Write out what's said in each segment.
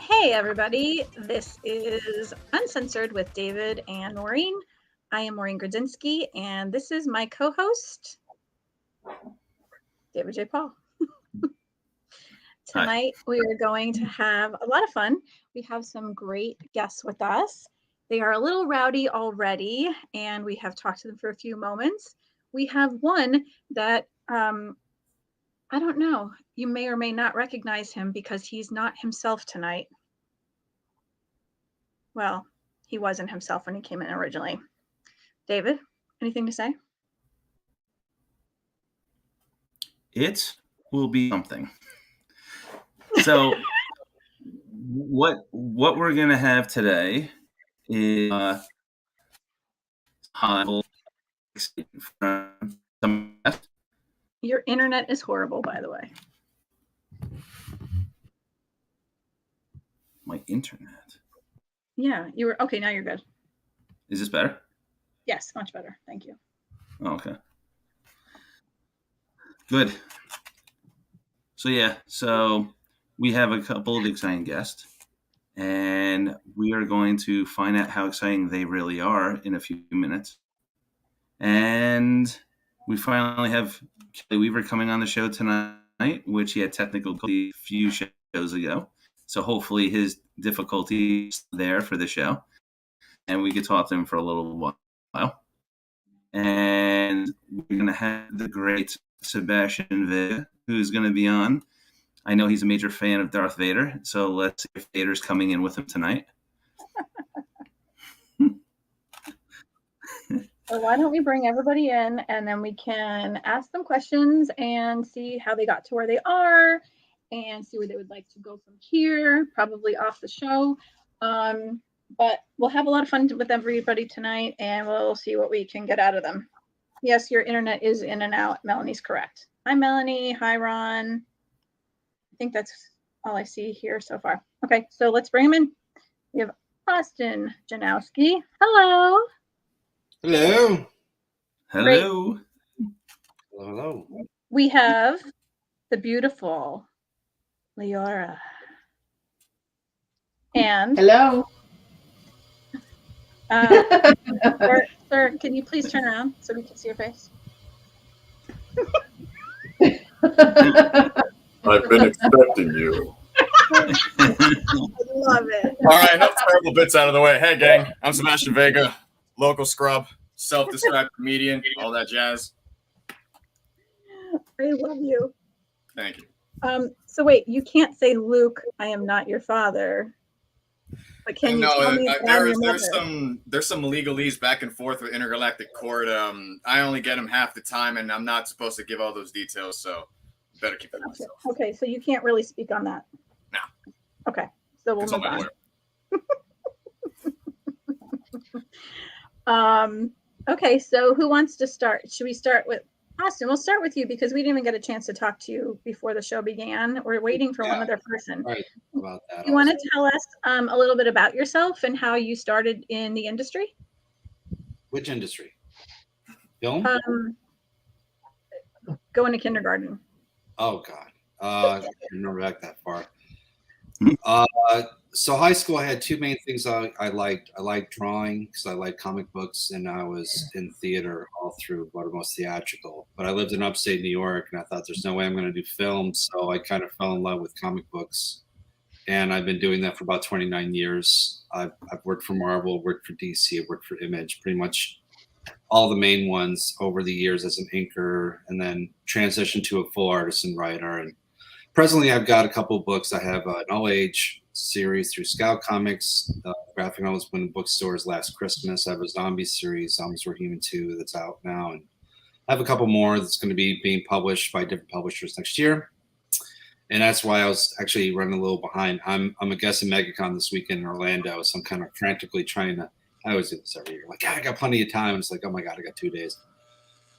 Hey everybody, this is Uncensored with David and Maureen. I am Maureen Grudzinski and this is my co-host, David J. Paul. Tonight we are going to have a lot of fun. We have some great guests with us. They are a little rowdy already and we have talked to them for a few moments. We have one that I don't know, you may or may not recognize him because he's not himself tonight. Well, he wasn't himself when he came in originally. David, anything to say? It will be something. So what we're going to have today is Your internet is horrible, by the way. My internet? Yeah, you were okay. Now you're good. Is this better? Yes, much better. Thank you. Oh, okay. Good. So we have a couple of exciting guests, and we are going to find out how exciting they really are in a few minutes. And we finally have Kelly Weaver coming on the show tonight, which he had technical difficulty a few shows ago. So hopefully his difficulty is there for the show, and we could talk to him for a little while. And we're going to have the great Sebastian Vega, who's going to be on. I know he's a major fan of Darth Vader, so let's see if Vader's coming in with him tonight. So why don't we bring everybody in and then we can ask them questions and see how they got to where they are and see where they would like to go from here, probably off the show. But we'll have a lot of fun with everybody tonight and we'll see what we can get out of them. Yes, your internet is in and out. Melanie's correct. Hi, Melanie. Hi, Ron. I think that's all I see here so far. Okay, so let's bring them in. We have Austin JANOWSKY. Hello. Hello. Hello. Hello. We have the beautiful LEORA. And hello. Sir, can you please turn around so we can see your face? I've been expecting you. I love it. All right, enough terrible bits out of the way. Hey, gang, I'm Sebastian Vega, local scrub, self-described comedian, all that jazz. I love you. Thank you. So wait, you can't say, Luke, I am not your father. But can you tell me there's some legalese back and forth with intergalactic court. I only get them half the time, and I'm not supposed to give all those details, so better keep it to myself. Okay, so you can't really speak on that. No. Okay, so we'll move on. Okay, so who wants to start? Should we start with Austin? We'll start with you because we didn't even get a chance to talk to you before the show began. We're waiting for one other person. Right about that. You want to tell us a little bit about yourself and how you started in the industry? Which industry? Film? Going to kindergarten. Oh God, I can't remember back that far. So high school, I had two main things I liked. I liked drawing because I liked comic books, and I was in theater all through, but most theatrical. But I lived in upstate New York, and I thought there's no way I'm going to do film, so I kind of fell in love with comic books, and I've been doing that for about 29 years. I've worked for Marvel, worked for DC, I've worked for Image, pretty much all the main ones over the years as an inker, and then transitioned to a full artist and writer. And presently, I've got a couple of books. I have an all-age series through Scout Comics. Graphic novels went in bookstores last Christmas. I have a zombie series, Zombies Were Human 2, that's out now. And I have a couple more that's going to be being published by different publishers next year. And that's why I was actually running a little behind. I'm a guest in MegaCon this weekend in Orlando, so I'm kind of frantically trying to, I always do this every year. Like, I got plenty of time. It's like, oh my God, I got 2 days.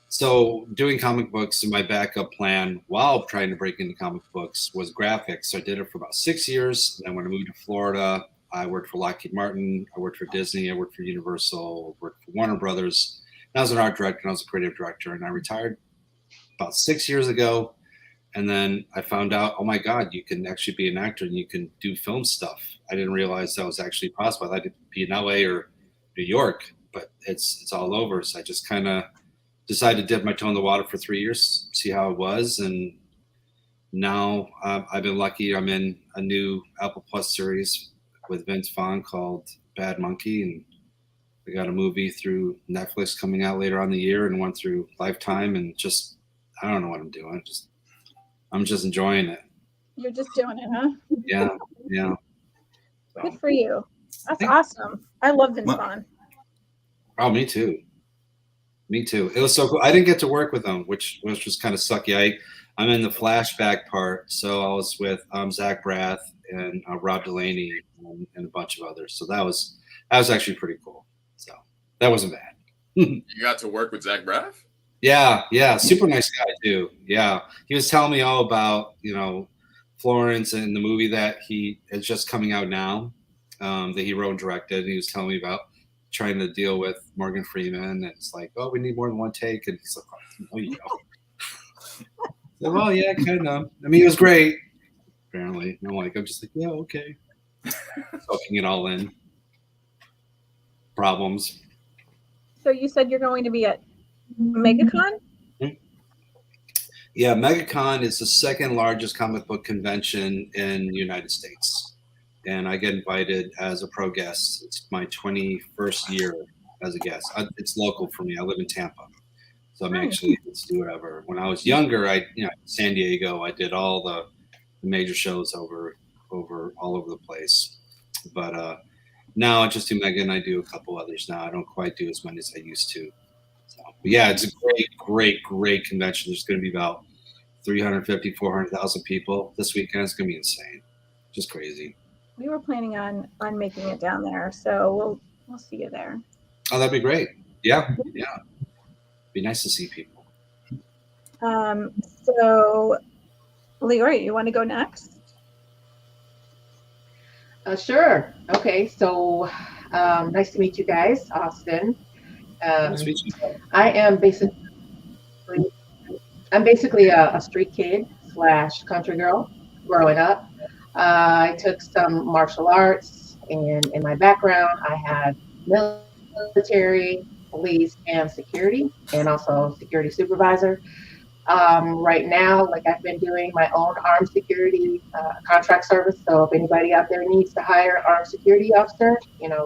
So doing comic books and my backup plan while trying to break into comic books was graphics. So I did it for about 6 years. And then when I moved to Florida, I worked for Lockheed Martin. I worked for Disney. I worked for Universal. I worked for Warner Brothers. And I was an art director and I was a creative director. And I retired about 6 years ago. And then I found out, oh my God, you can actually be an actor and you can do film stuff. I didn't realize that was actually possible. I could be in LA or New York, but it's all over. So I just kind of decided to dip my toe in the water for 3 years, see how it was. And now I've been lucky. I'm in a new Apple Plus series with Vince Vaughn called Bad Monkey. And we got a movie through Netflix coming out later on the year and one through Lifetime. And just, I don't know what I'm doing. I'm just enjoying it. You're just doing it, huh? Yeah. So, good for you. That's awesome. I love Vince Vaughn. Oh, me too. It was so cool. I didn't get to work with him, which was kind of sucky. I'm in the flashback part, so I was with Zach Braff and Rob Delaney and a bunch of others. So that was actually pretty cool. So that wasn't bad. You got to work with Zach Braff? Yeah, super nice guy too. Yeah, he was telling me all about Florence and the movie that is just coming out now, that he wrote and directed. And he was telling me about trying to deal with Morgan Freeman, and it's like, oh, we need more than one take, and he's like, oh, you know. So, well, yeah, kind of. I mean, it was great. Apparently, and I'm just like, yeah, okay. Soaking it all in. Problems. So you said you're going to be at MegaCon? Yeah, MegaCon is the second largest comic book convention in the United States. And I get invited as a pro guest. It's my 21st year as a guest. It's local for me. I live in Tampa. So I'm actually, let's do whatever. When I was younger, San Diego, I did all the major shows over all over the place. But now I just do Mega and I do a couple others now. I don't quite do as many as I used to. So, but yeah, it's a great convention. There's going to be about 350, 400,000 people this weekend. It's going to be insane. Just crazy. We were planning on making it down there, so we'll see you there. Oh, that'd be great. Yeah. Be nice to see people. So, LEORA, you want to go next? Sure. Okay. So, nice to meet you guys, Austin. Nice to meet you. I'm basically a street kid / country girl growing up. I took some martial arts, and in my background, I had military, police, and security, and also security supervisor. Right now, I've been doing my own armed security contract service. So if anybody out there needs to hire an armed security officer,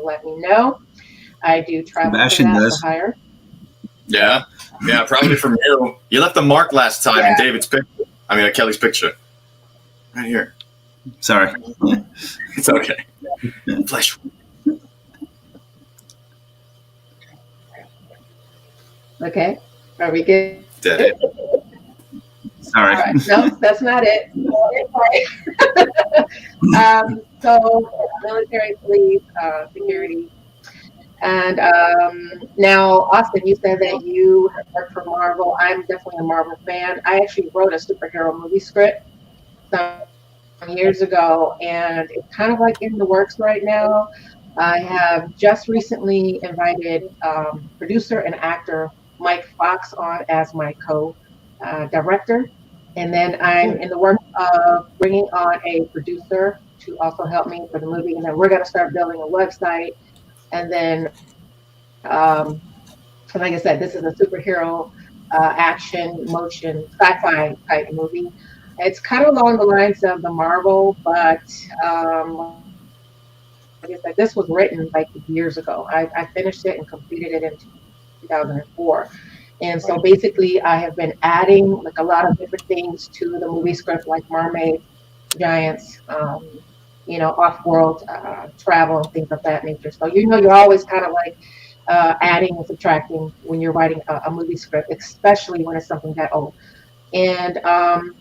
let me know. I do travel for that to hire. Yeah, probably from you. You left a mark last time in David's picture. I mean, Kelly's picture. Right here. Sorry. It's okay. Flesh. Okay. Are we good? Did it. Sorry. Right. No, that's not it. So military, police, security. And now, Austin, you said that you have worked for Marvel. I'm definitely a Marvel fan. I actually wrote a superhero movie script some years ago, and it's kind of in the works right now. I have just recently invited producer and actor Mike Fox on as my co-director. And then I'm in the works of bringing on a producer to also help me for the movie. And then we're going to start building a website. And then, like I said, this is a superhero action, motion, sci-fi type movie. It's kind of along the lines of the Marvel, but like I said, this was written years ago. I finished it and completed it in 2004. And so basically I have been adding a lot of different things to the movie script, like mermaids, giants, off-world travel and things of that nature. So, you're always kind of adding and subtracting when you're writing a movie script, especially when it's something that old. And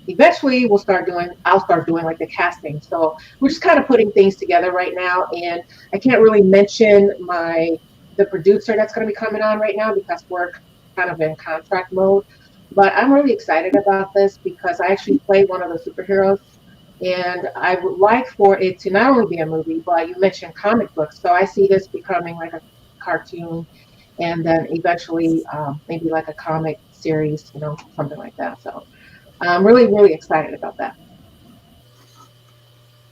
eventually I'll start doing the casting. So we're just kind of putting things together right now. And I can't really mention the producer that's going to be coming on right now because we're kind of in contract mode. But I'm really excited about this because I actually play one of the superheroes. And I would like for it to not only be a movie, but you mentioned comic books. So I see this becoming a cartoon and then eventually maybe a comic series, something like that. So I'm really, really excited about that.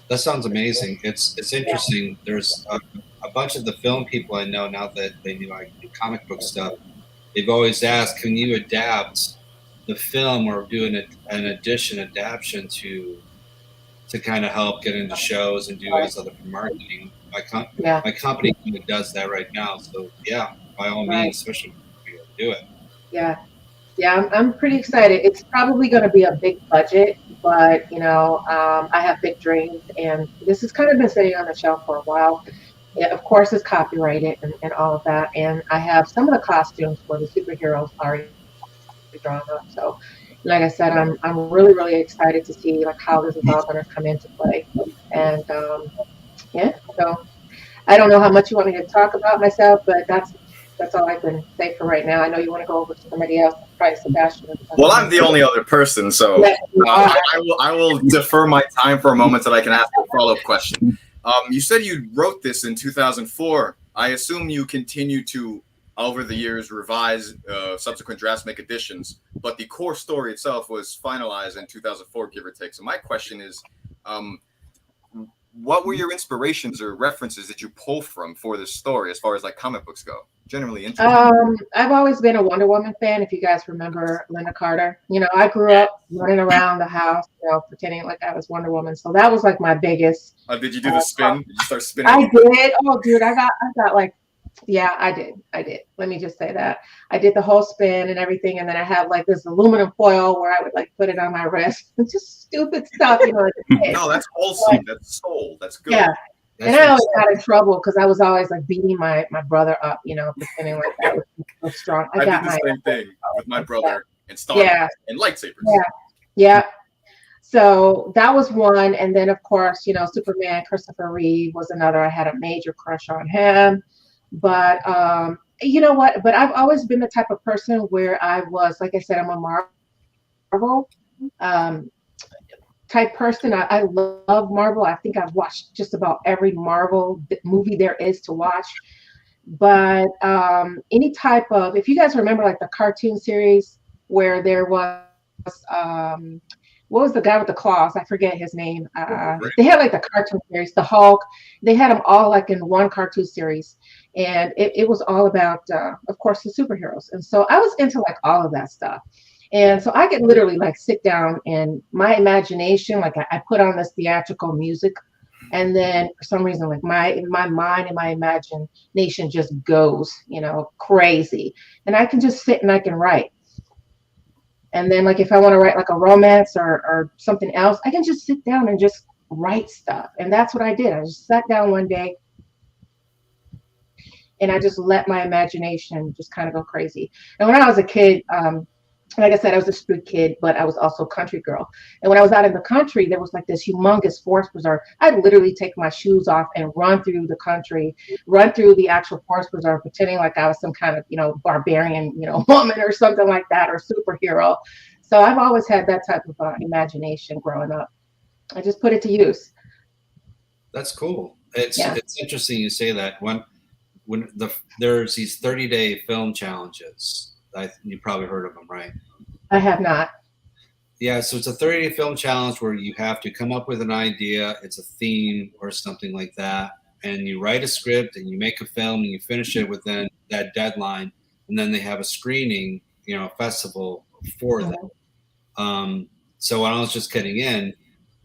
That sounds amazing. It's interesting. There's a bunch of the film people I know now that they knew I do comic book stuff. They've always asked, can you adapt the film or do an adaptation to kind of help get into shows and do as other marketing. My company does that right now. So yeah, by all means, especially if you do it. Yeah, I'm pretty excited. It's probably going to be a big budget, but you know, I have big dreams, and this has kind of been sitting on the shelf for a while. Yeah, of course, it's copyrighted and all of that, and I have some of the costumes for the superheroes already drawn up. So, like I said, I'm really, really excited to see like how this is all going to come into play, and yeah. So I don't know how much you want me to talk about myself, but that's all I can say for right now. I know you want to go over to somebody else, probably Sebastian. Well, I'm the only other person, so I will defer my time for a moment so that I can ask a follow-up question. You said you wrote this in 2004. I assume you continue to, over the years, revise subsequent drafts, make additions, but the core story itself was finalized in 2004, give or take. So my question is, what were your inspirations or references that you pull from for this story as far as like comic books go? Generally interesting. I've always been a Wonder Woman fan. If you guys remember Linda Carter, you know, I grew up running around the house, you know, pretending like I was Wonder Woman. So that was like my biggest. Did you do the spin? Did you start spinning? I did. Oh, dude, I got like, yeah, I did. Let me just say that I did the whole spin and everything, and then I have like this aluminum foil where I would like put it on my wrist. It's just stupid stuff, you know. No, that's wholesome. That's soul. That's good. Yeah. And I always got in trouble because I was always like beating my brother up, you know, pretending like that was strong. I did the same thing with my brother and Star Wars and lightsabers. Yeah. So that was one. And then, of course, you know, Superman, Christopher Reeve was another. I had a major crush on him. But you know what? But I've always been the type of person where I was, like I said, I'm a Marvel type person. I love Marvel. I think I've watched just about every Marvel movie there is to watch. But any type of, if you guys remember like the cartoon series where there was, what was the guy with the claws? I forget his name. They had like the cartoon series, the Hulk. They had them all like in one cartoon series. And it was all about, of course, the superheroes. And so I was into like all of that stuff. And so I could literally like sit down and my imagination, like I put on this theatrical music, and then for some reason, like my mind and my imagination just goes, you know, crazy. And I can just sit and I can write. And then like if I want to write like a romance or something else, I can just sit down and just write stuff. And that's what I did. I just sat down one day and I just let my imagination just kind of go crazy. And when I was a kid, like I said, I was a street kid, but I was also a country girl. And when I was out in the country, there was like this humongous forest preserve. I'd literally take my shoes off and run through the country, run through the actual forest preserve, pretending like I was some kind of, you know, barbarian, you know, woman or something like that, or superhero. So I've always had that type of imagination growing up. I just put it to use. That's cool. It's interesting you say that. When there's these 30-day film challenges. You probably heard of them, right? I have not. Yeah, so it's a 30-day film challenge where you have to come up with an idea, it's a theme or something like that, and you write a script and you make a film and you finish it within that deadline, and then they have a screening, you know, a festival for them. So when I was just getting in,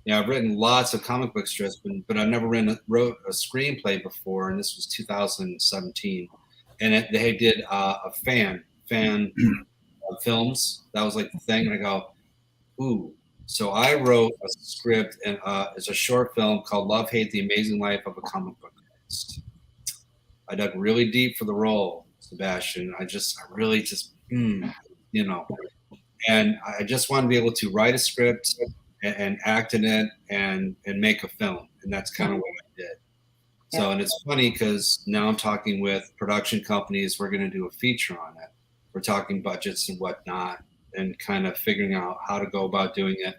you know, I've written lots of comic book strips, but I've never wrote a screenplay before, and this was 2017, and they did a fan films. That was like the thing, and I go, ooh. So I wrote a script, and it's a short film called Love, Hate, The Amazing Life of a Comic Book Artist. I dug really deep for the role, Sebastian. I really just, you know, and I just want to be able to write a script and act in it and make a film, and that's kind of what I did. So, and it's funny because now I'm talking with production companies. We're going to do a feature on it. We're talking budgets and whatnot, and kind of figuring out how to go about doing it.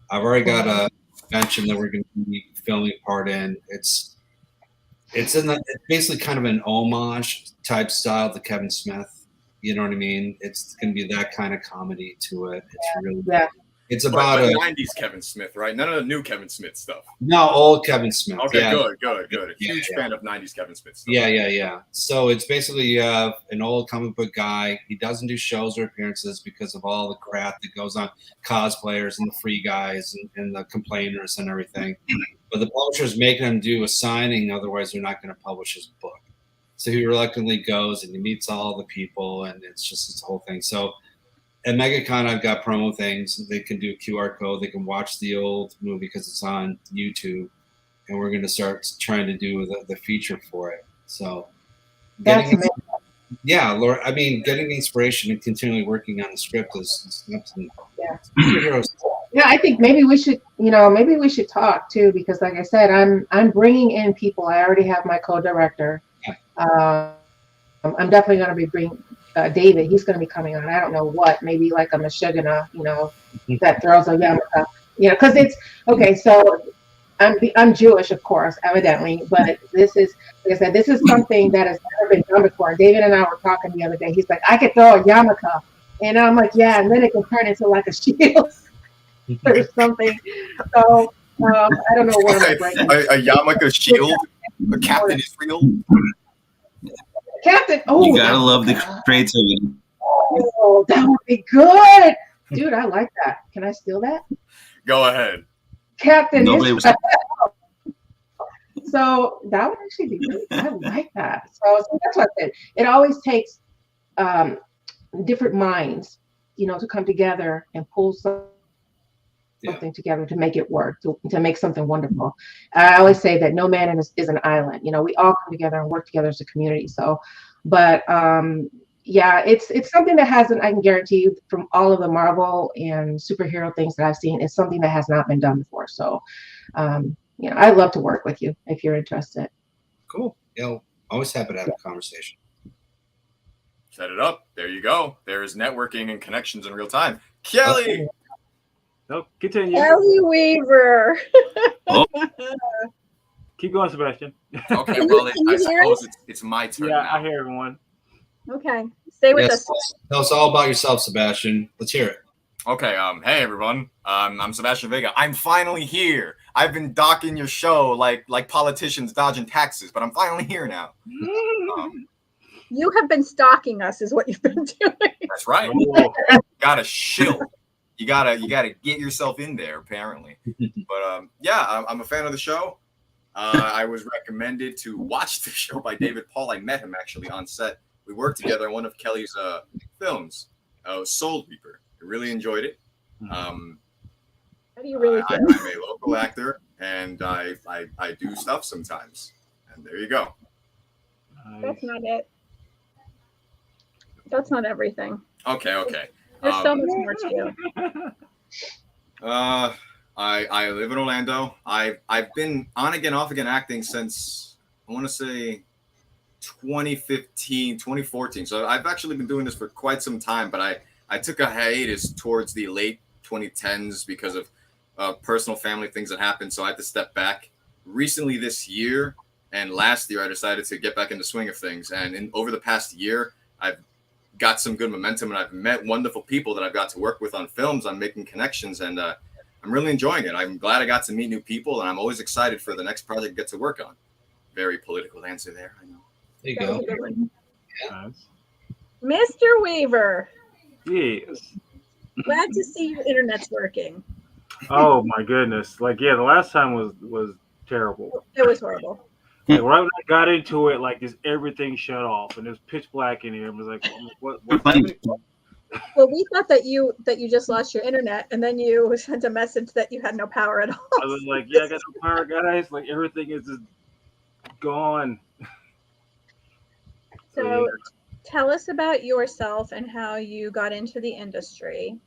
I've already got a convention that we're going to be filming part in. It's basically kind of an homage type style to Kevin Smith. You know what I mean? It's going to be that kind of comedy to it. It's really It's about but a 90s Kevin Smith, right? None of the new Kevin Smith stuff. no old Kevin Smith. Okay, yeah. good. A huge fan of 90s Kevin Smith stuff. Yeah. So it's basically you have an old comic book guy. He doesn't do shows or appearances because of all the crap that goes on, cosplayers and the free guys and the complainers and everything. But the publisher's making him do a signing, otherwise they're not going to publish his book. So he reluctantly goes and he meets all the people, and it's just this whole thing. So at MegaCon, I've got promo things. They can do a QR code. They can watch the old movie because it's on YouTube. And we're going to start trying to do the feature for it. So, Laura, I mean, getting inspiration and continually working on the script is something. Yeah. Yeah, I think maybe we should talk too, because like I said, I'm bringing in people. I already have my co-director. I'm definitely going to be bringing David. He's going to be coming on. I don't know what, maybe like a Meshuggah, that throws a yarmulke, because it's okay. So I'm Jewish, of course, evidently, but this is, like I said, this is something that has never been done before. David and I were talking the other day. He's like, I could throw a yarmulke, and I'm like, yeah, and then it can turn into like a shield or something. So I don't know what I'm breaking. A yarmulke shield, a Captain Israel. Captain, you gotta love the creativity. Oh, that would be good, dude. I like that. Can I steal that? Go ahead. Captain. Nobody was. So that would actually be good. I like that. So that's what I said. It always takes different minds, to come together and pull something together to make it work, to make something wonderful. I always say that no man is an island. We all come together and work together as a community. So, but it's something that hasn't, I can guarantee you, from all of the Marvel and superhero things that I've seen, it's something that has not been done before. So, I'd love to work with you if you're interested. Cool. Always happy to have a conversation. Set it up. There you go. There is networking and connections in real time. Kelly. No, continue. Kelly Weaver. Oh. Keep going, Sebastian. Okay, well, I suppose it's my turn now. I hear everyone. Okay, stay with us. Tell us all about yourself, Sebastian. Let's hear it. Okay, hey everyone. I'm Sebastian Vega. I'm finally here. I've been docking your show like politicians dodging taxes, but I'm finally here now. You have been stalking us, is what you've been doing. That's right. Gotta shill. You gotta get yourself in there, apparently. But I'm a fan of the show. I was recommended to watch the show by David Paul. I met him actually on set. We worked together on one of Kelly's films, Soul Reaper. I really enjoyed it. How do you really feel? I'm a local actor, and I do stuff sometimes. And there you go. That's not it. That's not everything. Okay. There's so much more to you. I live in Orlando. I've been on again, off again acting since, I want to say, 2015, 2014. So I've actually been doing this for quite some time, but I took a hiatus towards the late 2010s because of personal family things that happened. So I had to step back. Recently this year and last year, I decided to get back in the swing of things. And over the past year, I've got some good momentum, and I've met wonderful people that I've got to work with on films. I'm making connections, and I'm really enjoying it. I'm glad I got to meet new people, and I'm always excited for the next project to get to work on. Very political answer there, I know. There you go. Nice. Mr. Weaver. Yes. Glad to see your internet's working. Oh my goodness! The last time was terrible. It was horrible. Right when I got into it, just everything shut off, and it was pitch black in here. I was like, "What's happening?" Well, we thought that you just lost your internet, and then you sent a message that you had no power at all. I was like, "Yeah, I got no power, guys. Everything is just gone." So, tell us about yourself and how you got into the industry.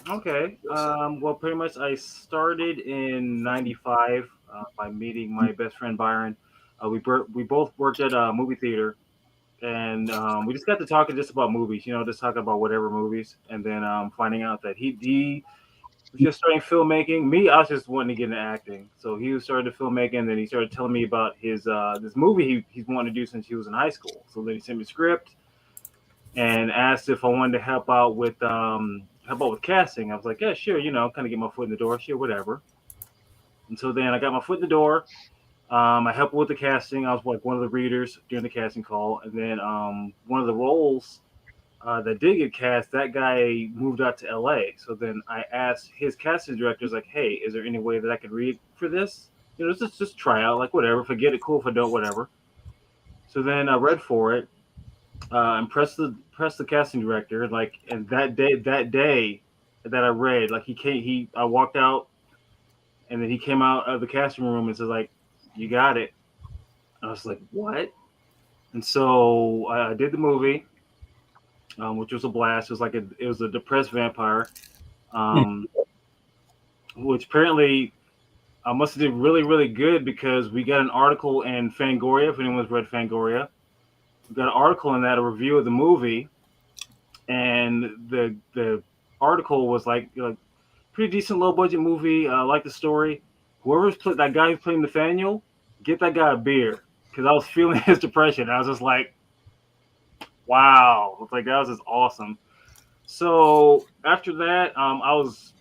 Okay. Well, pretty much I started in '95 by meeting my best friend Byron. We both worked at a movie theater, and we just got to talking just about movies, just talking about whatever movies, and then finding out that he was just starting filmmaking. Me, I was just wanting to get into acting. So he started filmmaking, and then he started telling me about his this movie he's wanted to do since he was in high school. So then he sent me a script and asked if I wanted to help out with help out with casting. I was like, yeah, sure, kind of get my foot in the door, sure, whatever. And so then I got my foot in the door. I helped with the casting. I was like one of the readers during the casting call. And then one of the roles that did get cast, that guy moved out to LA. So then I asked his casting directors, like, hey, is there any way that I could read for this? Just try out, like, whatever. If I get it, cool. If I don't, whatever. So then I read for it, and pressed the casting director. Like, and that day that I read, like, I walked out, and then he came out of the casting room and said, like, you got it. I was like, what? And so I did the movie, which was a blast. It was a depressed vampire, which apparently I must have did really, really good because we got an article in Fangoria. If anyone's read Fangoria, we got an article in that, a review of the movie, and the article was like pretty decent, low budget movie. I like the story. That guy who's playing Nathaniel, get that guy a beer, because I was feeling his depression. I was just like, wow, it's like that was just awesome. So after that, I was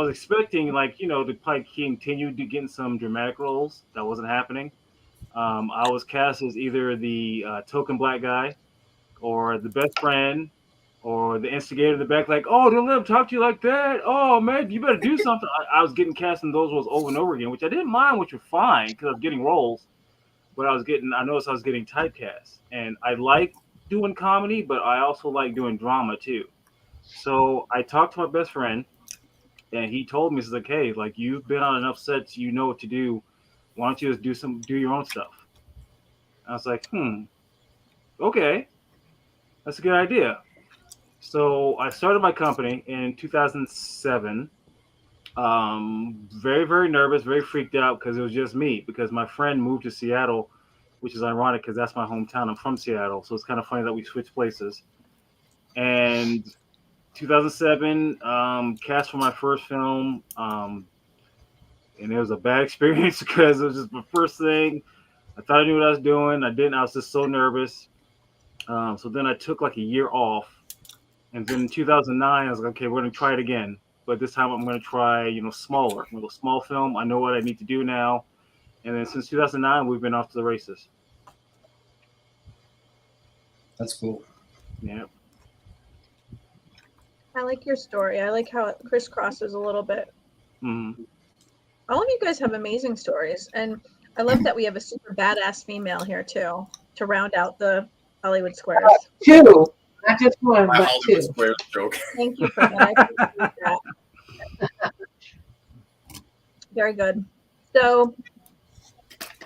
expecting, like, to probably continue to get some dramatic roles. That wasn't happening. I was cast as either the token black guy, or the best friend, or the instigator in the back, like, oh, don't let him talk to you like that. Oh, man, you better do something. I was getting cast in those roles over and over again, which I didn't mind, which were fine because I was getting roles. But I noticed I was getting typecast. And I like doing comedy, but I also like doing drama too. So I talked to my best friend, and he told me, he's like, hey, like, you've been on enough sets, you know what to do. Why don't you just do your own stuff? I was like, okay, that's a good idea. So I started my company in 2007. Very, very nervous, very freaked out because it was just me, because my friend moved to Seattle, which is ironic because that's my hometown. I'm from Seattle. So it's kind of funny that we switched places. And 2007, cast for my first film. And it was a bad experience because it was just my first thing. I thought I knew what I was doing. I didn't. I was just so nervous. So then I took like a year off. And then in 2009, I was like, okay, we're going to try it again. But this time I'm going to try, smaller. I'm going to go small film. I know what I need to do now. And then since 2009, we've been off to the races. That's cool. Yeah. I like your story. I like how it crisscrosses a little bit. Mm-hmm. All of you guys have amazing stories. And I love that we have a super badass female here, too, to round out the Hollywood Squares. Two. Not just one, My but Hollywood two. Squares joke. Thank you for that. I appreciate that. Very good. So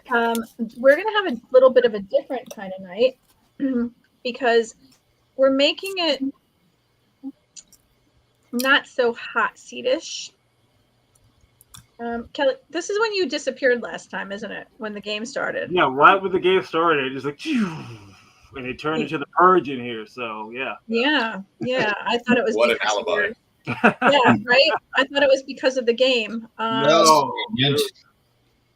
we're going to have a little bit of a different kind of night because we're making it not so hot seat-ish. Kelly, this is when you disappeared last time, isn't it? When the game started. Yeah, right when the game started, it's like, and it turned into the purge in here. So yeah. Yeah. I thought it was What an because alibi. yeah, right. I thought it was because of the game. No,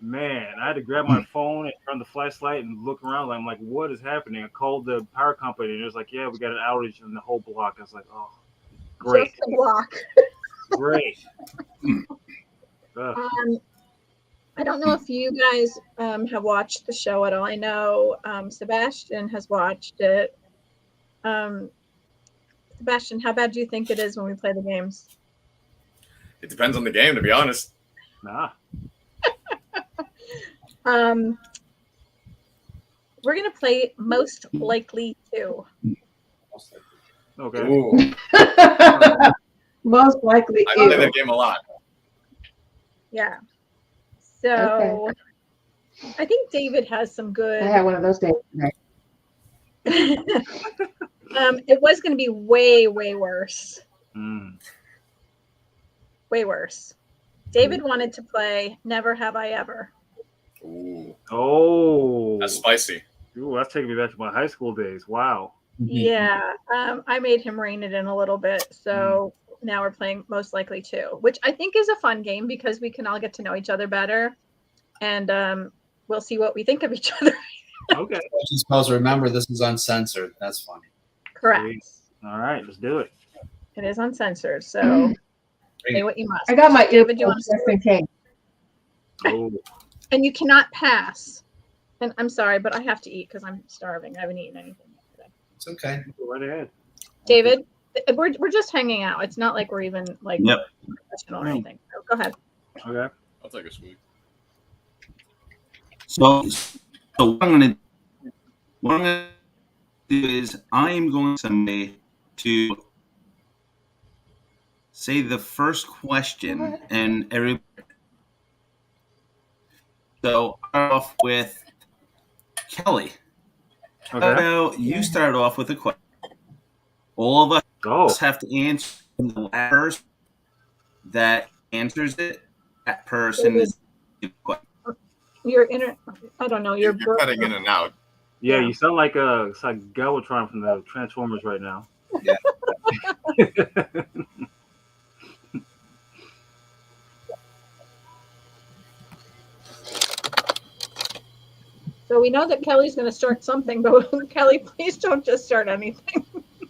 man, I had to grab my phone and turn the flashlight and look around. I'm like, what is happening? I called the power company, and it was like, yeah, we got an outage in the whole block. I was like, oh, great, Just a block. great. I don't know if you guys have watched the show at all. I know Sebastian has watched it. Sebastian, how bad do you think it is when we play the games? It depends on the game, to be honest. Nah. We're going to play Most Likely To. Okay. Ooh, Most likely I play you. that game a lot. Yeah. So I think David has some I good. had one of those days today. It was going to be way, way worse. Way worse. David wanted to play Never Have I Ever. Ooh, Oh, that's spicy. Ooh, that's taking me back to my high school days. Wow. Yeah. I made him rein it in a little bit. So now we're playing Most Likely To, which I think is a fun game because we can all get to know each other better. And we'll see what we think of each other. Okay. Just suppose remember this is uncensored. That's funny. Correct. Sweet. All right, let's do it. It is uncensored, so say what you must. I got my David, do you want earbuds to just in case. Oh, And you cannot pass. And I'm sorry, but I have to eat because I'm starving. I haven't eaten anything today. It's okay. go right ahead. David, we're just hanging out. It's not like we're even like Yep. professional or anything. So go ahead. Okay. I'll take a swig. So what I'm gonna do is I'm going to say the first question, and every. So start off with Kelly. How Okay. about you start off with a question? All of Oh, us have to answer the last person that answers it. That person is. Your inner, I don't know. You're cutting in and out. yeah. Yeah. You sound like it's like Galvatron from the Transformers right now. Yeah. So we know that Kelly's going to start something, but Kelly, please don't just start anything.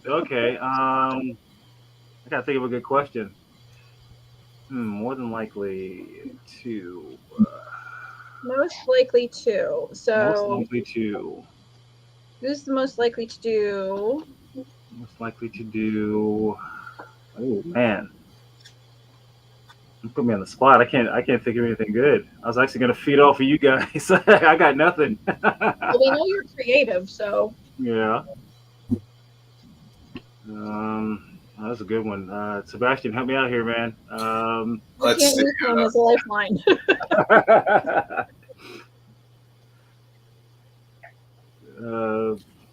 Okay. I gotta think of a good question. More than likely to. Most likely to. Most So likely to. who's the most likely to do? Most likely to do. Oh man. You put me on the spot. I can't think of anything good. I was actually gonna feed off of you guys. I got nothing. Well, we know you're creative, so Yeah. That's a good one. Sebastian, help me out here, man. we Let's can't see. use him as a lifeline.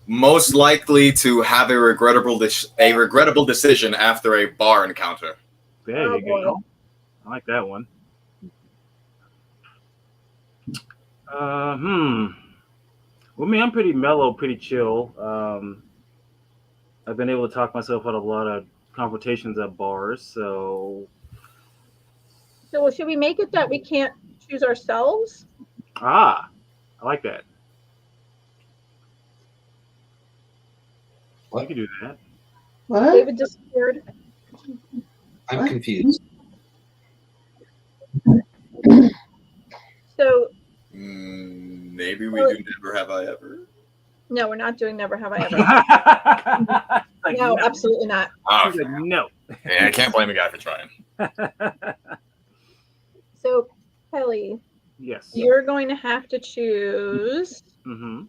Most likely to have a regrettable decision after a bar encounter. There Oh, you go. boy. I like that one. Well, me, I'm pretty mellow, pretty chill. I've been able to talk myself out of a lot of confrontations at bars, so So should we make it that we can't choose ourselves? I like that. What? You can do that. What? David disappeared. I'm confused. So Maybe we do Never Have I Ever. no, we're not doing Never Have I Ever. Like, No, absolutely not. Oh, He's like, no. yeah, I can't blame a guy for trying. So Kelly, Yes. you're going to have to choose Mm-hmm.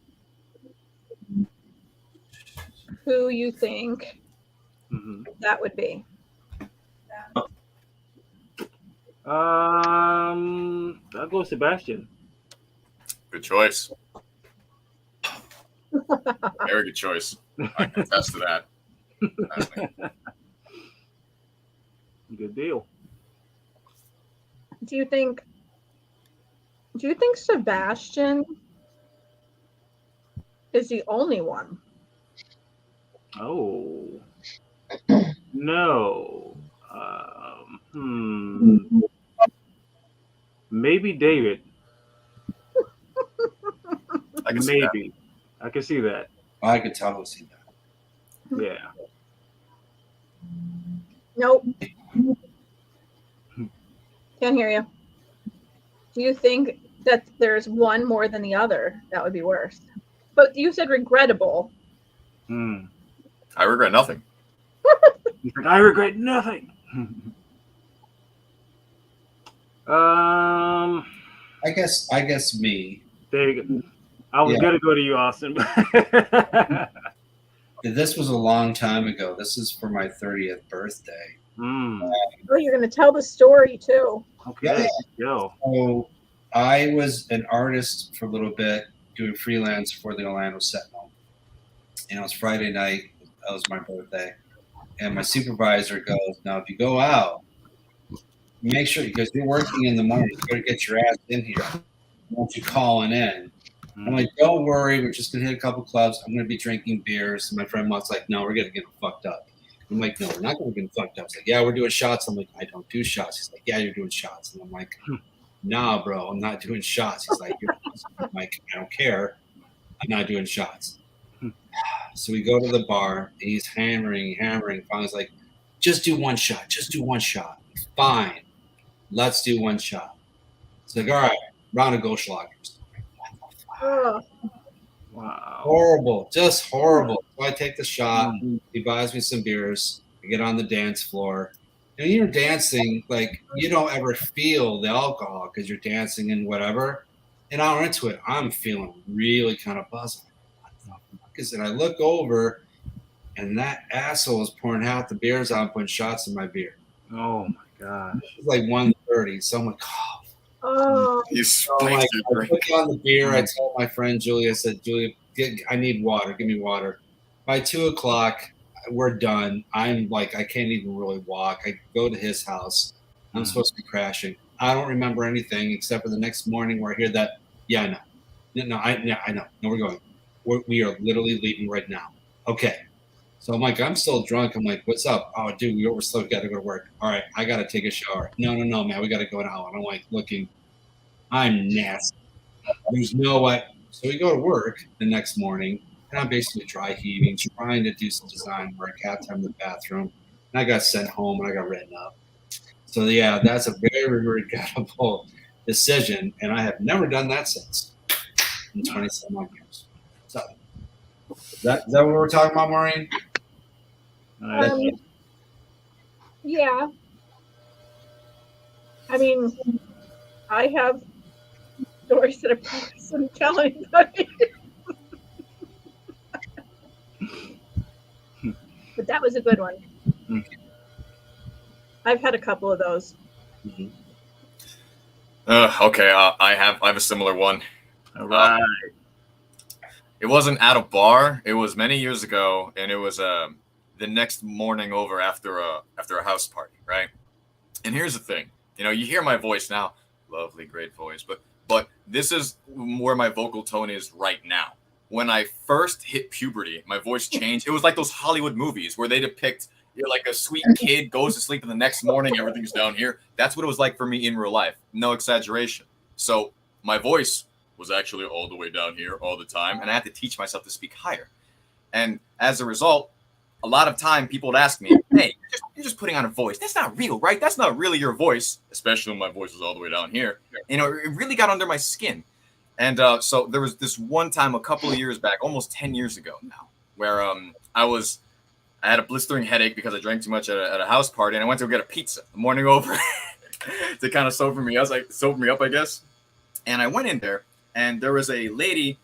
who you think Mm-hmm. that would be. I'll go with Sebastian. Good choice. Very good choice. I can attest to that. Good deal. Do you think Sebastian is the only one? Oh. No. Maybe David. I can see that. Maybe. I can see that. I could totally see that. Yeah. Nope. Can't hear you. Do you think that there's one more than the other that would be worse? But you said regrettable. I regret nothing. He's like, I regret nothing. I guess me. There you go. I was gonna go to you, Austin. This was a long time ago. This is for my 30th birthday. Oh, you're going to tell the story too. Okay, go. So I was an artist for a little bit, doing freelance for the Orlando Sentinel. And it was Friday night. That was my birthday. And my supervisor goes, now, if you go out, make sure, because you're working in the morning, you better get your ass in here. Won't you calling in? I'm like, don't worry, we're just going to hit a couple clubs. I'm going to be drinking beers. And my friend Mott's like, no, we're going to get fucked up. I'm like, no, we're not going to get fucked up. He's like, yeah, we're doing shots. I'm like, I don't do shots. He's like, yeah, you're doing shots. And I'm like, nah, bro, I'm not doing shots. He's like, I'm like, I don't care. I'm not doing shots. So we go to the bar, and he's hammering. Finally, he's like, just do one shot. Just do one shot. Fine. Let's do one shot. It's like, all right, round of Goldschlagers. Oh, Wow. Horrible, just horrible. So I take the shot. He buys me some beers. I get on the dance floor. And you're dancing, like, you don't ever feel the alcohol because you're dancing and whatever. And I'm into it. I'm feeling really kind of buzzing. What the fuck is it? I look over, and that asshole is pouring half the beers out and putting shots in my beer. Oh my gosh. It's like 1:30. So I'm like, oh, You so spiked like, your I drink. put on the beer. I told my friend Julia, I said, Julia, I need water. Give me water. By 2:00, we're done. I'm like, I can't even really walk. I go to his house. I'm supposed to be crashing. I don't remember anything except for the next morning where I hear that, yeah, I know. I know. No, we're going. We are literally leaving right now. Okay. So I'm like, I'm still drunk. I'm like, what's up? Oh, dude, we overslept. We got to go to work. All right, I got to take a shower. No, man, we got to go now. And I'm like, looking, I'm nasty. There's no way. So we go to work the next morning, and I'm basically dry heaving, trying to do some design work, half time in the bathroom. And I got sent home, and I got written up. So, yeah, that's a very regrettable decision, and I have never done that since in 27 years. So, is that what we're talking about, Maureen? yeah. I mean, I have stories that I probably shouldn't tell anybody. But that was a good one. I've had a couple of those. Okay, I have a similar one. All right. It wasn't at a bar. It was many years ago, and it was the next morning over after a house party, right? And here's the thing, you hear my voice now, lovely, great voice, but this is where my vocal tone is right now. When I first hit puberty, my voice changed. It was like those Hollywood movies where they depict like a sweet kid goes to sleep and the next morning everything's down here. That's what it was like for me in real life. No exaggeration. So my voice was actually all the way down here all the time, and I had to teach myself to speak higher. And as a result, a lot of time people would ask me, hey, you're just putting on a voice. That's not real, right? That's not really your voice, especially when my voice was all the way down here. It really got under my skin. And so there was this one time a couple of years back, almost 10 years ago now, where I had a blistering headache because I drank too much at a house party, and I went to go get a pizza the morning over to kind of sober me up, I guess. And I went in there, and there was a lady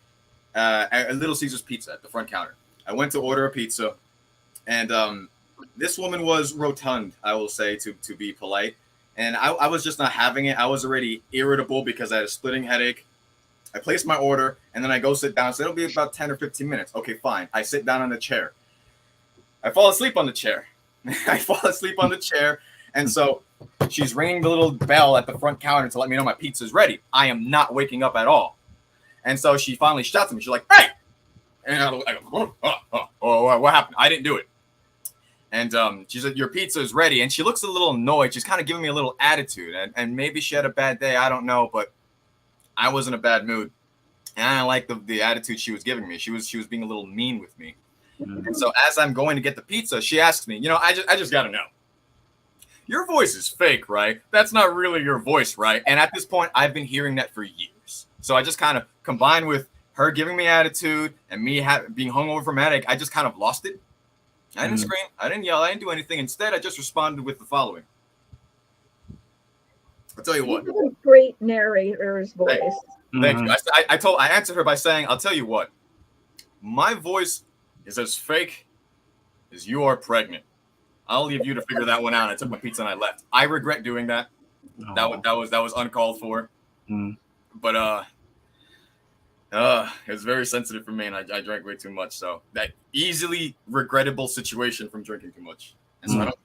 at Little Caesars Pizza at the front counter. I went to order a pizza, and this woman was rotund, I will say, to be polite. And I was just not having it. I was already irritable because I had a splitting headache. I placed my order, and then I go sit down. So it'll be about 10 or 15 minutes. Okay, fine. I sit down on the chair. I fall asleep on the chair. And so she's ringing the little bell at the front counter to let me know my pizza's ready. I am not waking up at all. And so she finally shouts at me. She's like, hey! And I go, oh, what happened? I didn't do it. And she said, your pizza is ready. And she looks a little annoyed. She's kind of giving me a little attitude. And maybe she had a bad day. I don't know. But I was in a bad mood. And I didn't like the attitude she was giving me. She was being a little mean with me. Mm-hmm. And so as I'm going to get the pizza, she asks me, I just got to know. Your voice is fake, right? That's not really your voice, right? And at this point, I've been hearing that for years. So I just kind of combined with her giving me attitude and me being hungover from headache, I just kind of lost it. I didn't scream. I didn't yell. I didn't do anything. Instead, I just responded with the following. I'll tell you what. You have a great narrator's voice. Thank you. I answered her by saying, I'll tell you what. My voice is as fake as you are pregnant. I'll leave you to figure that one out. I took my pizza and I left. I regret doing that. Oh. That was uncalled for. But it was very sensitive for me, and I drank way too much. So that easily regrettable situation from drinking too much. And so I don't.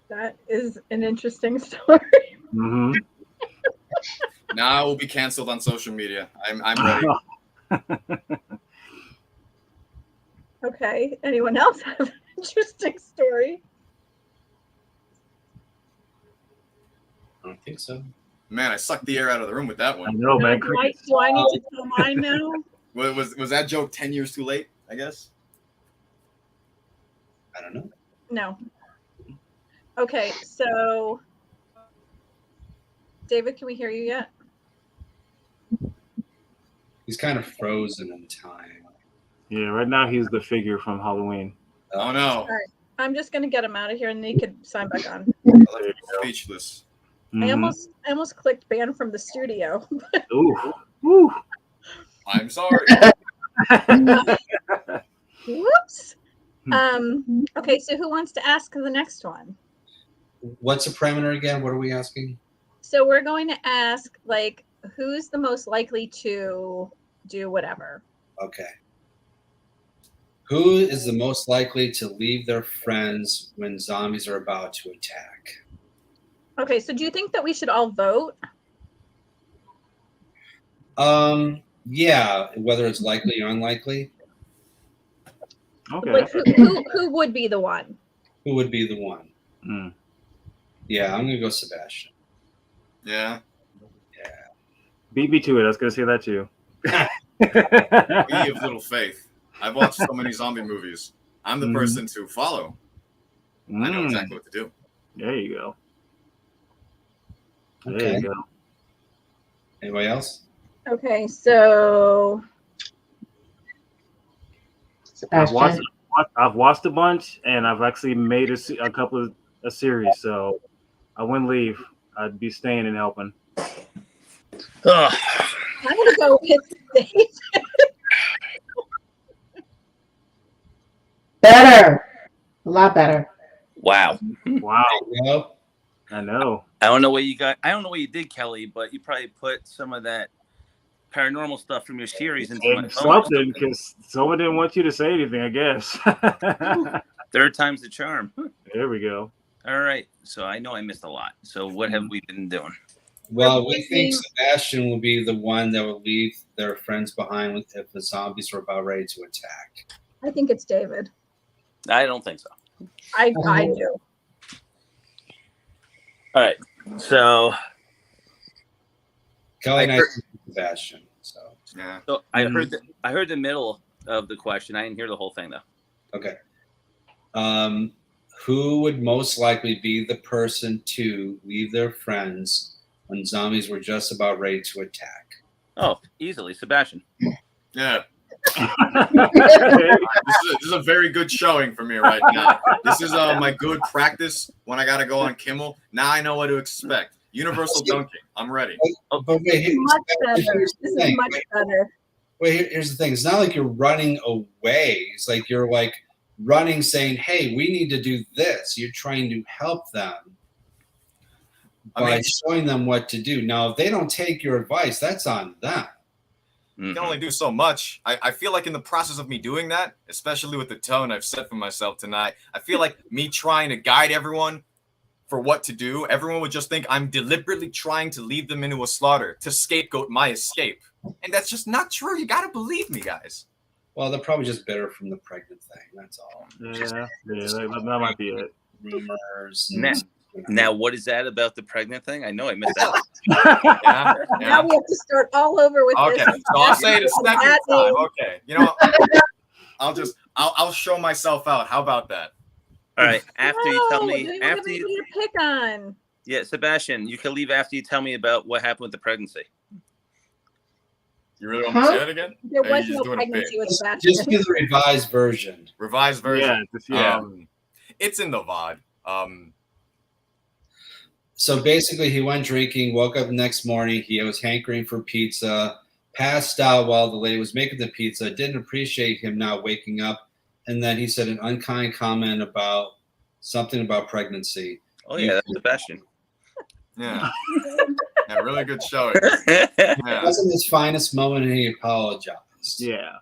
That is an interesting story. Mm-hmm. Now I will be canceled on social media. I'm ready. Okay. Anyone else have an interesting story? I don't think so. Man, I sucked the air out of the room with that one. I know, man. Do I need to tell mine now? Was that joke 10 years too late, I guess? I don't know. No. Okay, so David, can we hear you yet? He's kind of frozen in time. Yeah, right now he's the figure from Halloween. Oh no. All right. I'm just gonna get him out of here, and then he could sign back on. Speechless. I almost clicked ban from the studio. Ooh. Woo. I'm sorry. Whoops. Okay, so who wants to ask the next one? What's the parameter again? What are we asking? So we're going to ask, like, who's the most likely to do whatever? Okay. Who is the most likely to leave their friends when zombies are about to attack? Okay, so do you think that we should all vote? Yeah, whether it's likely or unlikely. Okay. Like, who would be the one? Who would be the one? Mm. Yeah, I'm gonna go Sebastian. Yeah. Beat me to it. I was gonna say that too. We have little faith. I've watched so many zombie movies. I'm the person to follow. I know exactly what to do. There you go. There Okay. you go. Anybody else? Okay, so Sebastian. I've watched a bunch, and I've actually made a couple of a series. So I wouldn't leave. I'd be staying and helping. I'm gonna go with Dave. Better. A lot better. Wow. Wow. No. I know. I don't know what you got. I don't know what you did, Kelly, but you probably put some of that paranormal stuff from your series into my phone. Something, because someone didn't want you to say anything, I guess. Third time's the charm. There we go. All right. So I know I missed a lot. So what have we been doing? Well, we think Sebastian will be the one that will leave their friends behind if the zombies are about ready to attack. I think it's David. I don't think so. I do. All right. So Kelly and I heard- think Sebastian. So Yeah. I heard the middle of the question. I didn't hear the whole thing though. okay. Who would most likely be the person to leave their friends when zombies were just about ready to attack? Oh, easily, Sebastian. Yeah. This is a very good showing for me right now. This is my good practice when I got to go on Kimmel. Now I know what to expect. Universal dunking. I'm ready. But wait, Much better. here's This the is thing. much better. Here's the thing. It's not like you're running away. It's like you're like running saying, hey, we need to do this. You're trying to help them by showing them what to do. Now, if they don't take your advice, that's on them. You can only do so much. I feel like in the process of me doing that, especially with the tone I've set for myself tonight, I feel like me trying to guide everyone for what to do, everyone would just think I'm deliberately trying to lead them into a slaughter to scapegoat my escape. And that's just not true. You got to believe me, guys. Well, they're probably just bitter from the pregnant thing. That's all. Yeah, that might be it. Rumors. Now, what is that about the pregnant thing? I know I missed that. Yeah, Now we have to start all over with Okay, this. so I'll say it a second Bad time. name. Okay, you know, I'll show myself out. How about that? All right. After you tell No, me, we don't after have anybody you, to pick on. yeah, Sebastian, you can leave after you tell me about what happened with the pregnancy. You really want me to say that again? There Or are was you no just doing it pregnancy big? with Sebastian. Just do the revised version. Revised version. Yeah. It's in the VOD. So basically, he went drinking, woke up the next morning. He was hankering for pizza, passed out while the lady was making the pizza, didn't appreciate him not waking up. And then he said an unkind comment about something about pregnancy. Oh, yeah, that's Sebastian. Yeah. Yeah, really good showing. It Yeah. wasn't his finest moment, and he apologized. Yeah.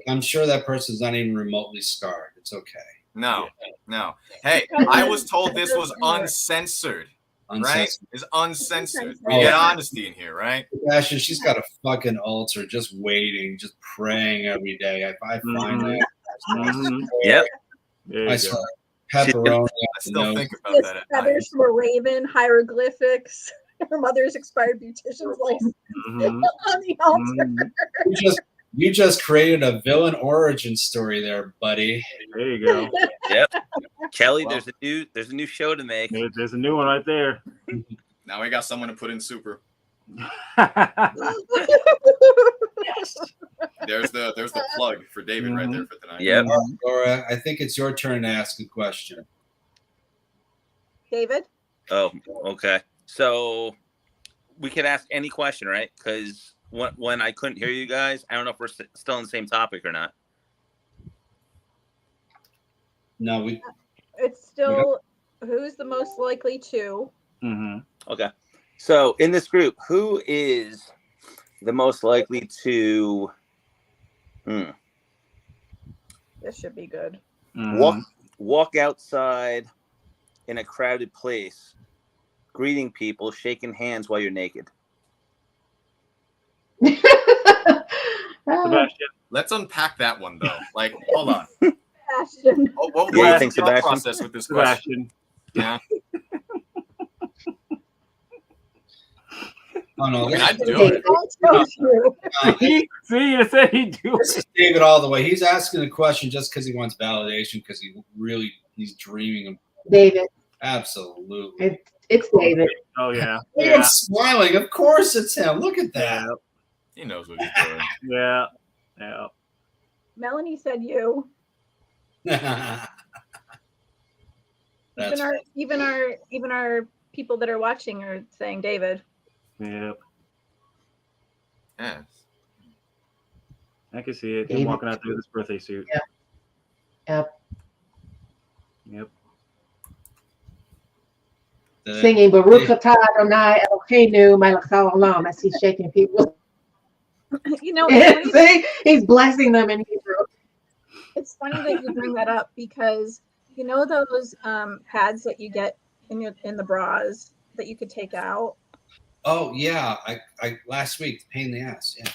I'm sure that person's not even remotely scarred. It's okay. No. Hey, I was told this was uncensored. Right? Uncensored. It's uncensored. We Oh, get yeah. honesty in here, right? Sebastian, she's got a fucking altar just waiting, just praying every day. If I find that, Yep. There you I go. saw pepperoni. I still think about Just that at night. feathers from a raven, hieroglyphics, her mother's expired beautician's license Mhm. on the altar. You just created a villain origin story there, buddy. There you go. Yep. Kelly, Well, there's a new show to make. There's a new one right there. now we got someone to put in super. Yes. There's the plug for David right there for tonight. Yep. All right, Laura, I think it's your turn to ask a question. David? Oh, okay. So we could ask any question, right? Because when I couldn't hear you guys, I don't know if we're still on the same topic or not. No, It's still who's the most likely to. Okay. So in this group, who is the most likely to This should be good. walk outside in a crowded place, greeting people, shaking hands while you're naked? Sebastian. Let's unpack that one though. Like, hold on. Sebastian. What do you was think, the thought Sebastian? process with this question? Sebastian. Yeah. Oh no, I mean, this, I'd do it. That's so true. See, I said he'd do this it. is David all the way. He's asking a question just because he wants validation, because he's dreaming of. David. Absolutely. It's David. Oh yeah. Look at him smiling. Of course it's him. Look at that. He knows what he's doing. Yeah. Yeah. Melanie said you. That's Even our people that are watching are saying David. Yeah. Yes. I can see it. Him David. walking out there with his birthday suit. Yeah. Yep. Yep. Singing Baruch Atah Adonai Eloheinu Melech haolam as he's shaking people. You know, it's funny, See, he's blessing them in Hebrew. it's funny that you bring that up because you know those pads that you get in the bras that you could take out. Oh yeah, I last week, pain in the ass. Yeah.